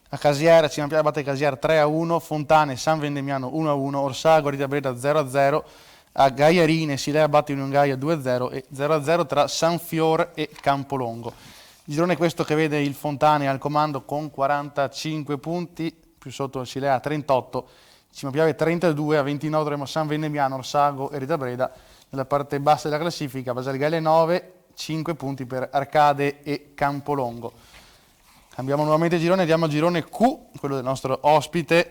a Casiera Cimapia batte Casiera 3-1, Fontane San Vendemiano 1-1, Orsago Rita Breda 0-0, a Gaiarine Silea batte Union Gaia 2-0 e 0-0 tra San Fior e Campolongo. Girone questo che vede il Fontane al comando con 45 punti, più sotto il Silea 38, Cima Piave 32, a 29 troviamo San Venebiano, Orsago e Rita Breda. Nella parte bassa della classifica Baselgale 9, 5 punti per Arcade e Campolongo. Cambiamo nuovamente girone, andiamo al girone Q, quello del nostro ospite.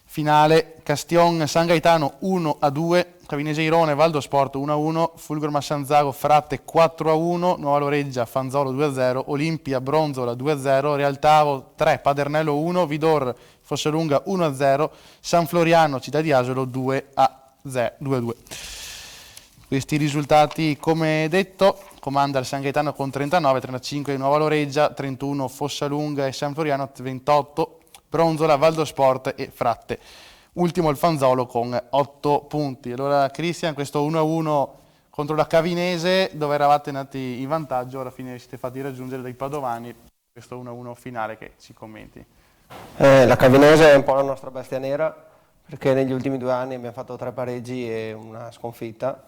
Finale Castion San Gaetano 1-2, Cavinese Irone Valdo Sport 1-1, Fulgor Massanzago Fratte 4-1, Nuova Loreggia Fanzolo 2-0, Olimpia Bronzola 2-0, Realtavo 3, Padernello 1, Vidor Fossalunga 1-0, San Floriano Città di Asolo 2-2. Questi risultati, come detto, comanda il San Gaetano con 39, 35 Nuova Loreggia, 31 Fossalunga e San Floriano, 28 Bronzola, Valdo Sport e Fratte. Ultimo il Fanzolo con 8 punti. Allora Cristian, questo 1-1 contro la Cavinese, dove eravate nati in vantaggio, alla fine siete fatti raggiungere dai padovani. Questo 1-1 finale, che ci commenti? La Cavinese è un po' la nostra bestia nera, perché negli ultimi 2 anni abbiamo fatto 3 pareggi e una sconfitta.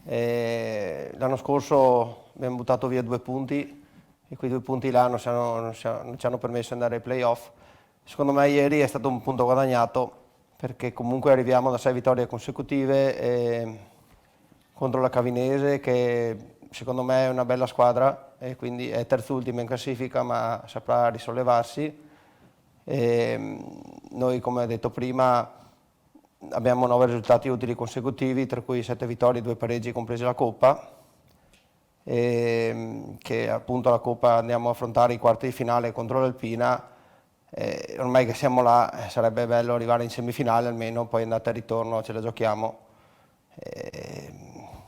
L'anno scorso abbiamo buttato via 2 punti e quei 2 punti là non ci hanno permesso di andare ai playoff. Secondo me ieri è stato un punto guadagnato, perché comunque arriviamo da 6 vittorie consecutive contro la Cavinese, che secondo me è una bella squadra e quindi è terzultima in classifica, ma saprà risollevarsi. Noi, come detto prima, abbiamo 9 risultati utili consecutivi, tra cui 7 vittorie e 2 pareggi, comprese la Coppa, che appunto la Coppa andiamo a affrontare i quarti di finale contro l'Alpina. Ormai che siamo là, sarebbe bello arrivare in semifinale almeno, poi andata e ritorno ce la giochiamo.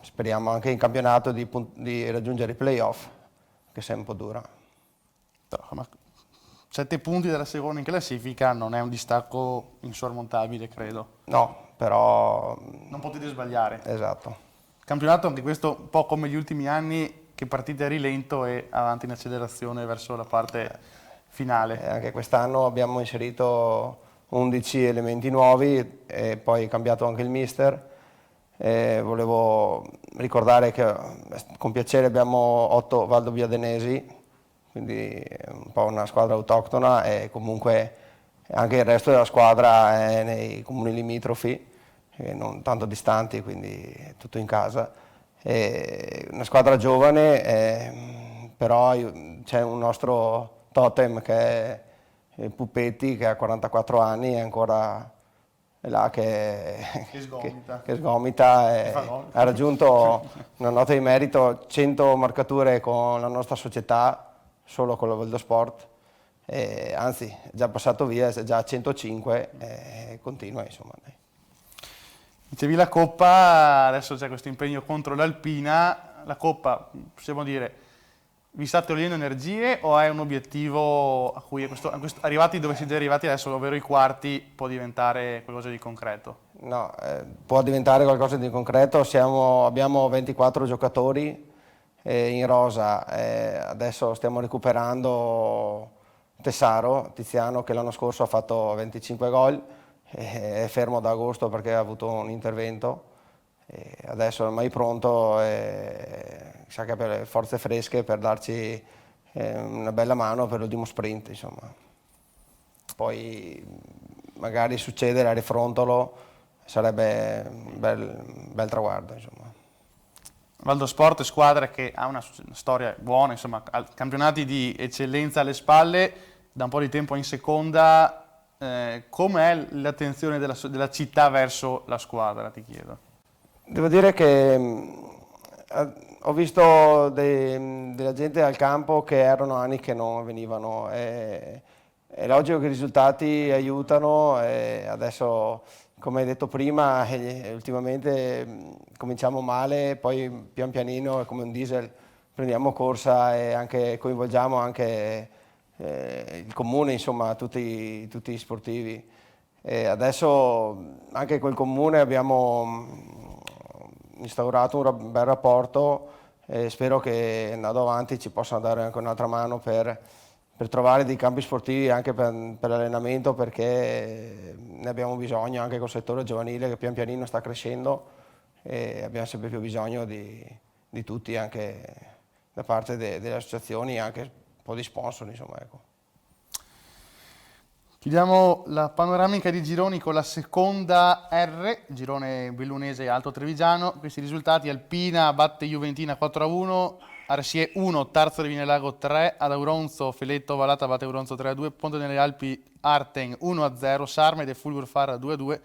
Speriamo anche in campionato di raggiungere i playoff, che è un po' dura. 7 punti dalla seconda in classifica non è un distacco insormontabile, credo. No, però non potete sbagliare. Esatto. Campionato anche questo un po' come gli ultimi anni, che partite a rilento e avanti in accelerazione verso la parte finale. Anche quest'anno abbiamo inserito 11 elementi nuovi e poi cambiato anche il mister. Volevo ricordare che con piacere abbiamo 8 valdobiadenesi, quindi un po' una squadra autoctona, e comunque anche il resto della squadra è nei comuni limitrofi, non tanto distanti, quindi è tutto in casa. È una squadra giovane, però c'è un nostro totem che è Pupetti, che ha 44 anni, è ancora là che sgomita e ha raggiunto una nota di merito, 100 marcature con la nostra società, solo con la Valdo Sport, anzi è già passato via, è già a 105 e continua, insomma. Dicevi la Coppa, adesso c'è questo impegno contro l'Alpina. La Coppa, possiamo dire, vi state togliendo energie o è un obiettivo a cui arrivati dove siete arrivati adesso, ovvero i quarti, può diventare qualcosa di concreto? No, può diventare qualcosa di concreto. Abbiamo 24 giocatori in rosa, adesso stiamo recuperando Tiziano, che l'anno scorso ha fatto 25 gol, è fermo da agosto perché ha avuto un intervento. Adesso è ormai pronto, sa che ha le forze fresche per darci una bella mano per l'ultimo sprint, insomma. Poi magari succedere a Refrontolo sarebbe un bel traguardo, insomma. Valdo Sport è squadra che ha una storia buona, insomma, campionati di eccellenza alle spalle, da un po' di tempo in seconda. Com'è l'attenzione della città verso la squadra, ti chiedo? Devo dire che ho visto della gente al campo che erano anni che non venivano. È logico che i risultati aiutano, e adesso, come hai detto prima, ultimamente cominciamo male, poi pian pianino, come un diesel, prendiamo corsa e anche coinvolgiamo anche il comune, insomma, tutti gli sportivi. E adesso anche col comune abbiamo instaurato un bel rapporto e spero che andando avanti ci possano dare anche un'altra mano per trovare dei campi sportivi anche per l'allenamento, perché ne abbiamo bisogno anche col settore giovanile che pian pianino sta crescendo e abbiamo sempre più bisogno di tutti, anche da parte delle associazioni, anche un po' di sponsor, insomma, ecco. Chiudiamo la panoramica di gironi con la seconda R, girone bellunese e Alto Trevigiano. Questi risultati: Alpina batte Juventina 4-1, Arsie 1, Tarzo Rivinelago 3, ad Auronzo Feletto Valata batte Auronzo 3-2, Ponte nelle Alpi Arten 1-0, Sarmede Fulgur Farra 2-2,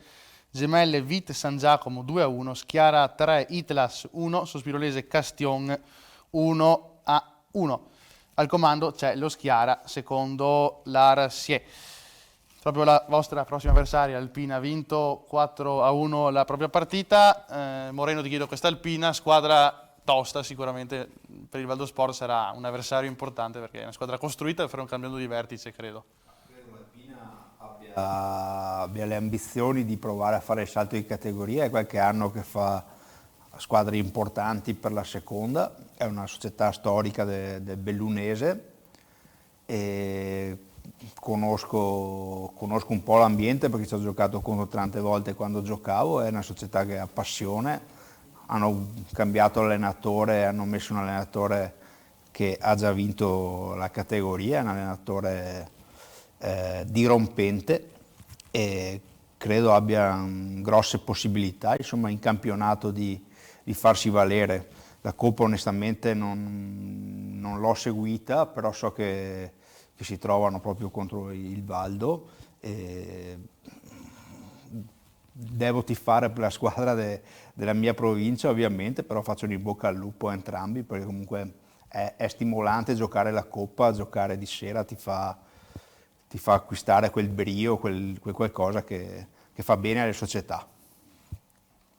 Gemelle Vit San Giacomo 2-1, Schiara 3, Itlas 1, Sospirolese Castion 1-1. Al comando c'è lo Schiara, secondo l'Arsie. Proprio la vostra prossima avversaria, Alpina, ha vinto 4-1 la propria partita. Moreno, ti chiedo, questa Alpina, squadra tosta sicuramente per il Valdosport, sarà un avversario importante perché è una squadra costruita per fare un cambiamento di vertice, credo. Abbia le ambizioni di provare a fare il salto di categoria, è qualche anno che fa squadre importanti per la seconda, è una società storica del bellunese e conosco un po' l'ambiente perché ci ho giocato contro tante volte quando giocavo, è una società che ha passione, hanno cambiato allenatore, hanno messo un allenatore che ha già vinto la categoria, è un allenatore dirompente e credo abbia grosse possibilità, insomma, in campionato di farsi valere. La Coppa onestamente non l'ho seguita, però so che si trovano proprio contro il Valdo. Devo tifare per la squadra della mia provincia ovviamente, però faccio in bocca al lupo a entrambi perché comunque è stimolante giocare la Coppa, giocare di sera ti fa acquistare quel brio, quel qualcosa che fa bene alle società.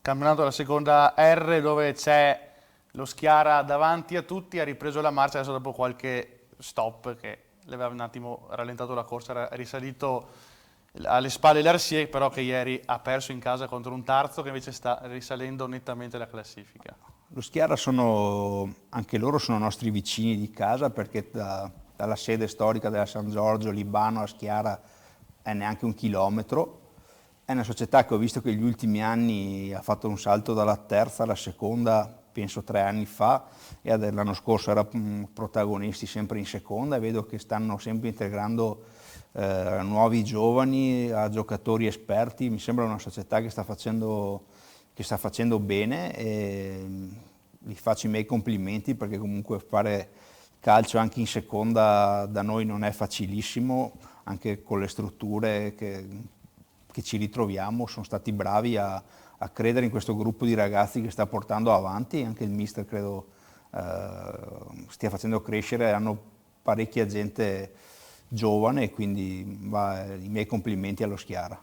Campionato della seconda R dove c'è lo Schiara davanti a tutti, ha ripreso la marcia adesso dopo qualche stop che le aveva un attimo rallentato la corsa, era risalito alle spalle l'Arsie, però che ieri ha perso in casa contro un Tarzo che invece sta risalendo nettamente la classifica. Lo Schiara anche loro sono nostri vicini di casa perché dalla sede storica della San Giorgio, Libano a Schiara è neanche 1 chilometro. È una società che ho visto che negli ultimi anni ha fatto un salto dalla terza alla seconda, penso 3 anni fa, e l'anno scorso era protagonisti sempre in seconda e vedo che stanno sempre integrando nuovi giovani a giocatori esperti. Mi sembra una società che sta facendo bene e gli faccio i miei complimenti perché comunque fare calcio anche in seconda da noi non è facilissimo, anche con le strutture che ci ritroviamo. Sono stati bravi a credere in questo gruppo di ragazzi che sta portando avanti, anche il mister credo stia facendo crescere, hanno parecchia gente giovane e quindi i miei complimenti allo Schiara.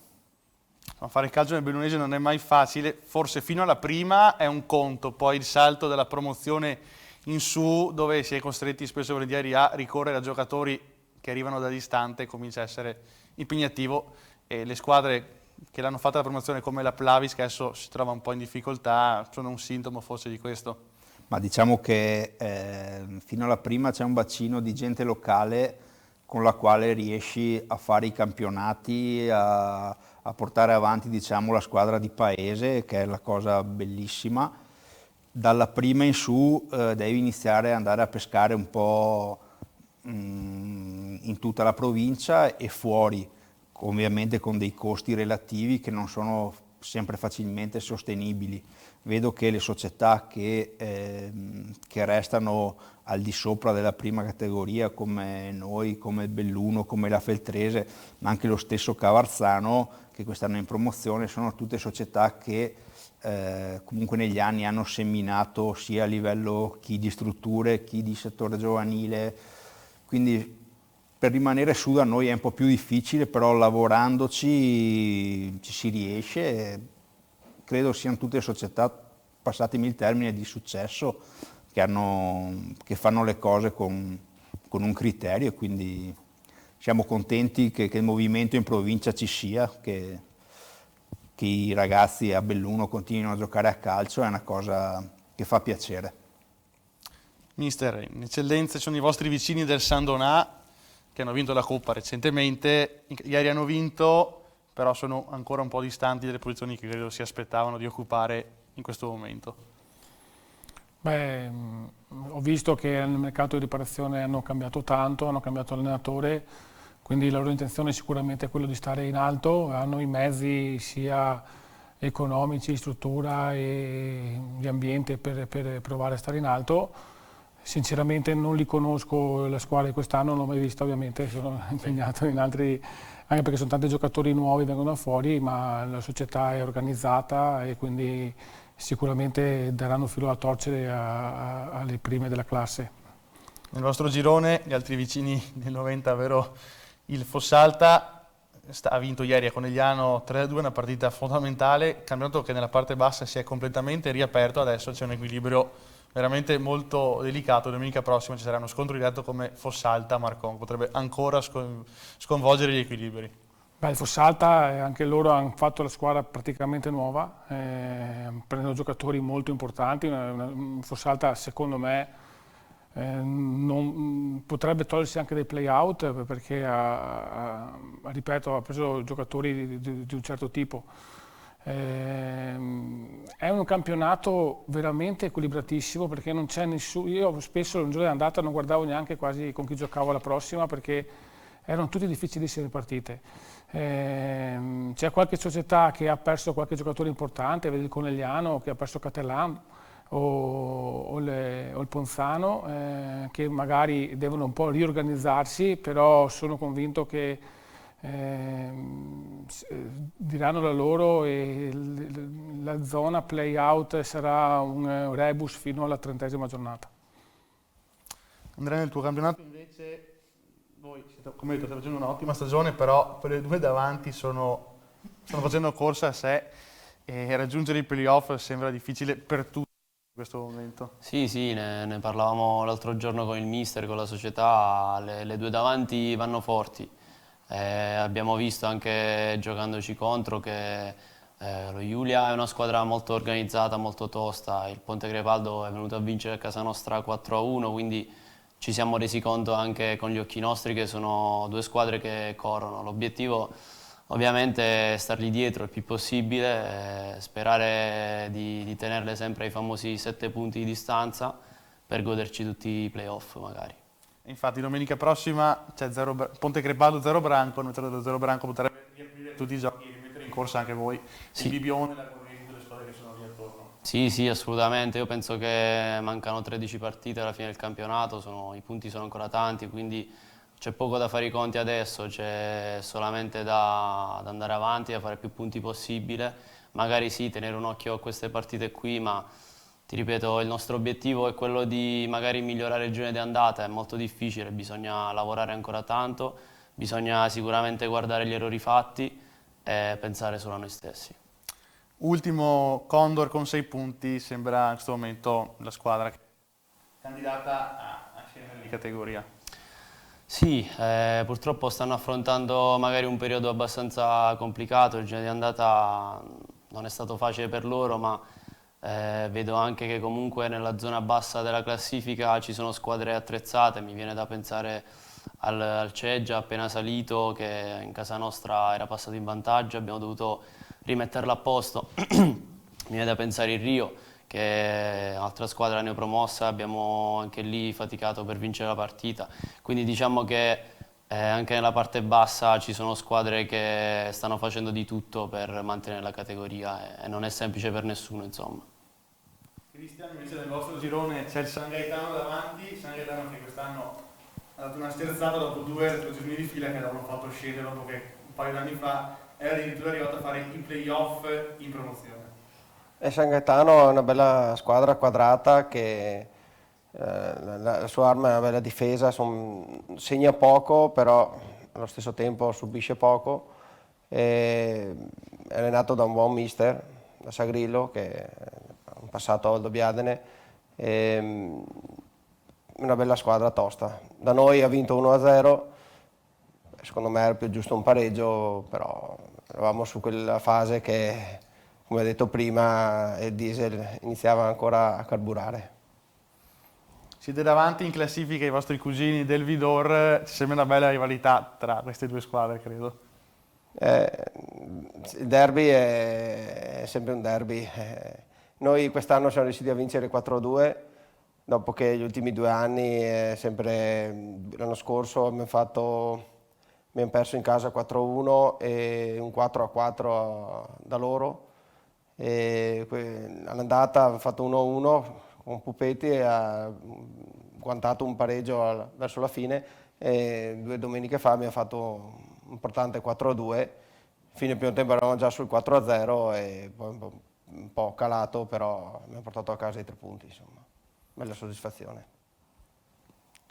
Fare calcio nel bellunese non è mai facile, forse fino alla prima è un conto, poi il salto della promozione in su dove si è costretti spesso e volentieri a ricorrere a giocatori che arrivano da distante comincia a essere impegnativo e le squadre che l'hanno fatta la promozione come la Plavis che adesso si trova un po' in difficoltà sono un sintomo forse di questo. Ma diciamo che fino alla prima c'è un bacino di gente locale con la quale riesci a fare i campionati, a portare avanti diciamo, la squadra di paese, che è la cosa bellissima. Dalla prima in su devi iniziare ad andare a pescare un po' in tutta la provincia e fuori, ovviamente con dei costi relativi che non sono sempre facilmente sostenibili. Vedo che le società che restano al di sopra della prima categoria, come noi, come il Belluno, come la Feltrese, ma anche lo stesso Cavarzano, che quest'anno è in promozione, sono tutte società che comunque negli anni hanno seminato sia a livello chi di strutture, chi di settore giovanile, quindi per rimanere su da noi è un po' più difficile, però lavorandoci ci si riesce. Credo siano tutte società, passatemi il termine, di successo, che fanno le cose con un criterio, quindi siamo contenti che il movimento in provincia ci sia, che i ragazzi a Belluno continuino a giocare a calcio, è una cosa che fa piacere. Mister, in eccellenza sono i vostri vicini del San Donà, che hanno vinto la Coppa recentemente, ieri hanno vinto, però sono ancora un po' distanti dalle posizioni che credo si aspettavano di occupare in questo momento. Beh, ho visto che nel mercato di riparazione hanno cambiato tanto, hanno cambiato allenatore, quindi la loro intenzione sicuramente è quello di stare in alto, hanno i mezzi sia economici, struttura e di ambiente per provare a stare in alto. Sinceramente non li conosco, la squadra di quest'anno non l'ho mai vista, ovviamente sono impegnato in altri, anche perché sono tanti giocatori nuovi, vengono da fuori, ma la società è organizzata e quindi sicuramente daranno filo a torcere alle prime della classe. Nel vostro girone, gli altri vicini del 90, ovvero il Fossalta, ha vinto ieri a Conegliano 3-2, una partita fondamentale, campionato che nella parte bassa si è completamente riaperto, adesso c'è un equilibrio veramente molto delicato. Domenica prossima ci sarà uno scontro diretto come Fossalta-Marcon, potrebbe ancora sconvolgere gli equilibri. Beh, il Fossalta, anche loro hanno fatto la squadra praticamente nuova, prendendo giocatori molto importanti. Fossalta, secondo me, potrebbe togliersi anche dei play-out perché ripeto, ha preso giocatori di un certo tipo. È un campionato veramente equilibratissimo perché non c'è nessuno. Io spesso un giorno di andata non guardavo neanche quasi con chi giocavo la prossima perché erano tutte difficilissime partite. C'è qualche società che ha perso qualche giocatore importante, vedi il Conegliano che ha perso Catellan o il Ponzano, che magari devono un po' riorganizzarsi, però sono convinto che diranno la loro e la zona play-out sarà un rebus fino alla 30ª giornata. Andrea, nel tuo campionato invece voi siete, come detto, state facendo un'ottima stagione, però per le due davanti stanno facendo corsa a sé e raggiungere i playoff sembra difficile per tutti in questo momento. Sì, ne parlavamo l'altro giorno con il mister, con la società, le due davanti vanno forti. Abbiamo visto anche giocandoci contro che lo Giulia è una squadra molto organizzata, molto tosta, il Ponte Crepaldo è venuto a vincere a casa nostra 4-1, quindi ci siamo resi conto anche con gli occhi nostri che sono due squadre che corrono. L'obiettivo ovviamente è stargli dietro il più possibile, sperare di tenerle sempre ai famosi 7 punti di distanza per goderci tutti i playoff magari. Infatti domenica prossima c'è Ponte Crepaldo 0 Branco, lo 0 Branco potrebbe riaprire tutti i giochi e rimettere in corsa anche voi, sì. Il Bibione, la Corrente, le squadre che sono lì attorno. Sì, assolutamente, io penso che mancano 13 partite alla fine del campionato, i punti sono ancora tanti, quindi c'è poco da fare i conti adesso, c'è solamente da andare avanti, da fare più punti possibile, magari sì, tenere un occhio a queste partite qui, ma ti ripeto, il nostro obiettivo è quello di magari migliorare il girone di andata, è molto difficile, bisogna lavorare ancora tanto, bisogna sicuramente guardare gli errori fatti e pensare solo a noi stessi. Ultimo Condor con 6 punti, sembra in questo momento la squadra candidata a scendere di categoria. Sì, purtroppo stanno affrontando magari un periodo abbastanza complicato, il girone di andata non è stato facile per loro, ma vedo anche che comunque nella zona bassa della classifica ci sono squadre attrezzate, mi viene da pensare al Ceggia appena salito che in casa nostra era passato in vantaggio, abbiamo dovuto rimetterla a posto, mi viene da pensare il Rio che è un'altra squadra neopromossa, abbiamo anche lì faticato per vincere la partita, quindi diciamo che anche nella parte bassa ci sono squadre che stanno facendo di tutto per mantenere la categoria e non è semplice per nessuno, insomma. Cristian, invece nel vostro girone c'è il San Gaetano davanti, San Gaetano che quest'anno ha dato una sterzata dopo 2 gironi di fila che l'avevano fatto scendere dopo che un paio di anni fa era addirittura arrivato a fare i playoff in promozione. San Gaetano è una bella squadra quadrata che la sua arma è una bella difesa, segna poco però allo stesso tempo subisce poco, è allenato da un buon mister, da Sagrillo che ha un passato a Valdobbiadene, una bella squadra tosta. Da noi ha vinto 1-0, secondo me era più giusto un pareggio, però eravamo su quella fase che, come ho detto prima, il diesel iniziava ancora a carburare. Siete davanti in classifica ai vostri cugini del Vidor, ci sembra una bella rivalità tra queste due squadre, credo. Il derby è sempre un derby. Noi quest'anno siamo riusciti a vincere 4-2, dopo che gli ultimi 2 anni, l'anno scorso abbiamo fatto abbiamo perso in casa 4-1 e un 4-4 da loro. All'andata abbiamo fatto 1-1 con Pupetti e ha guantato un pareggio verso la fine, e 2 domeniche fa abbiamo fatto un importante 4-2. Fine del primo tempo eravamo già sul 4-0 e poi un po' calato, però abbiamo portato a casa i 3 punti, insomma, bella soddisfazione.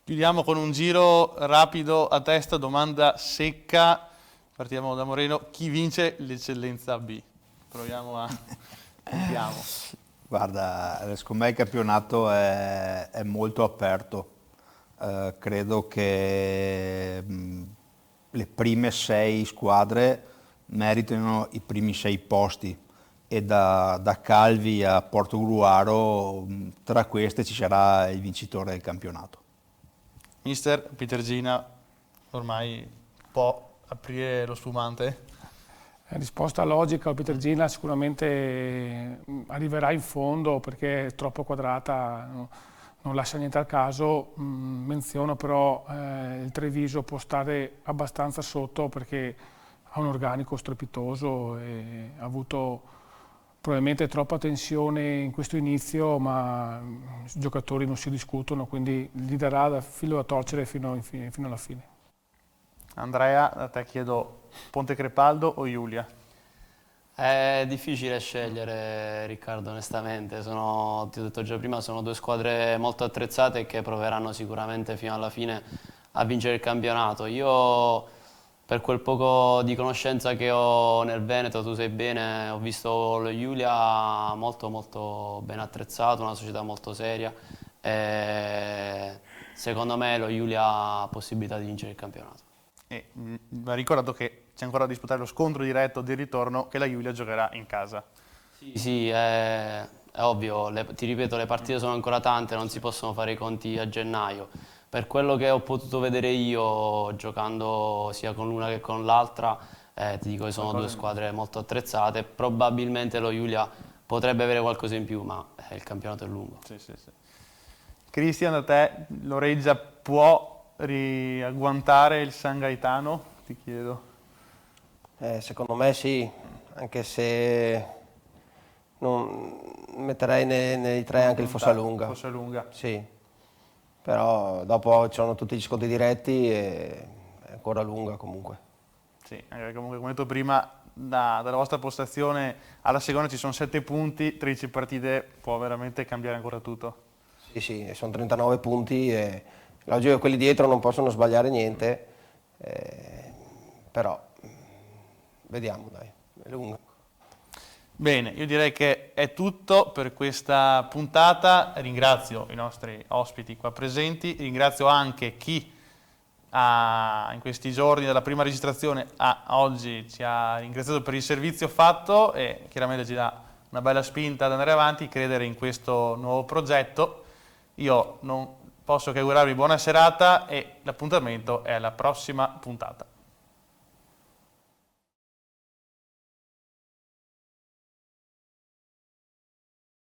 Chiudiamo con un giro rapido a testa, domanda secca, partiamo da Moreno: chi vince l'eccellenza B? Proviamo a... Andiamo. Guarda, secondo me il campionato è molto aperto. Credo che le prime 6 squadre meritano i primi 6 posti, e da Calvi a Portogruaro tra queste ci sarà il vincitore del campionato. Mister Pitergina, ormai può aprire lo spumante? Risposta logica: il Pitergina sicuramente arriverà in fondo perché è troppo quadrata, non lascia niente al caso. Menziono però il Treviso può stare abbastanza sotto perché ha un organico strepitoso e ha avuto probabilmente troppa tensione in questo inizio, ma i giocatori non si discutono, quindi gli darà da filo da torcere fino alla fine. Andrea, a te chiedo Ponte Crepaldo o Giulia? È difficile scegliere, Riccardo, onestamente. Ti ho detto già prima, sono 2 squadre molto attrezzate che proveranno sicuramente fino alla fine a vincere il campionato. Io, per quel poco di conoscenza che ho nel Veneto, tu sai bene, ho visto lo Giulia molto molto ben attrezzato, una società molto seria, e secondo me lo Giulia ha possibilità di vincere il campionato. E va ricordato che c'è ancora da disputare lo scontro diretto di ritorno, che la Giulia giocherà in casa. Sì, è ovvio, ti ripeto, le partite sono ancora tante, non si possono fare i conti a gennaio. Per quello che ho potuto vedere io, giocando sia con l'una che con l'altra, ti dico che sono 2 squadre molto attrezzate. Probabilmente lo Giulia potrebbe avere qualcosa in più, ma il campionato è lungo. Sì. Cristian, da te l'Oreggia può riagguantare il San Gaetano? Ti chiedo. Secondo me sì, anche se non metterei nei 3 anche il Fossalunga. Fossalunga. Sì, però dopo ci sono tutti gli scontri diretti e è ancora lunga comunque. Sì, anche comunque come detto prima, dalla vostra postazione alla seconda ci sono 7 punti, 13 partite, può veramente cambiare ancora tutto. Sì, sono 39 punti e logico che quelli dietro non possono sbagliare niente, però vediamo, dai, è lunga. Bene, io direi che è tutto per questa puntata. Ringrazio i nostri ospiti qua presenti, ringrazio anche chi in questi giorni dalla prima registrazione a oggi ci ha ringraziato per il servizio fatto, e chiaramente ci dà una bella spinta ad andare avanti, credere in questo nuovo progetto. Io non posso che augurarvi buona serata e l'appuntamento è alla prossima puntata.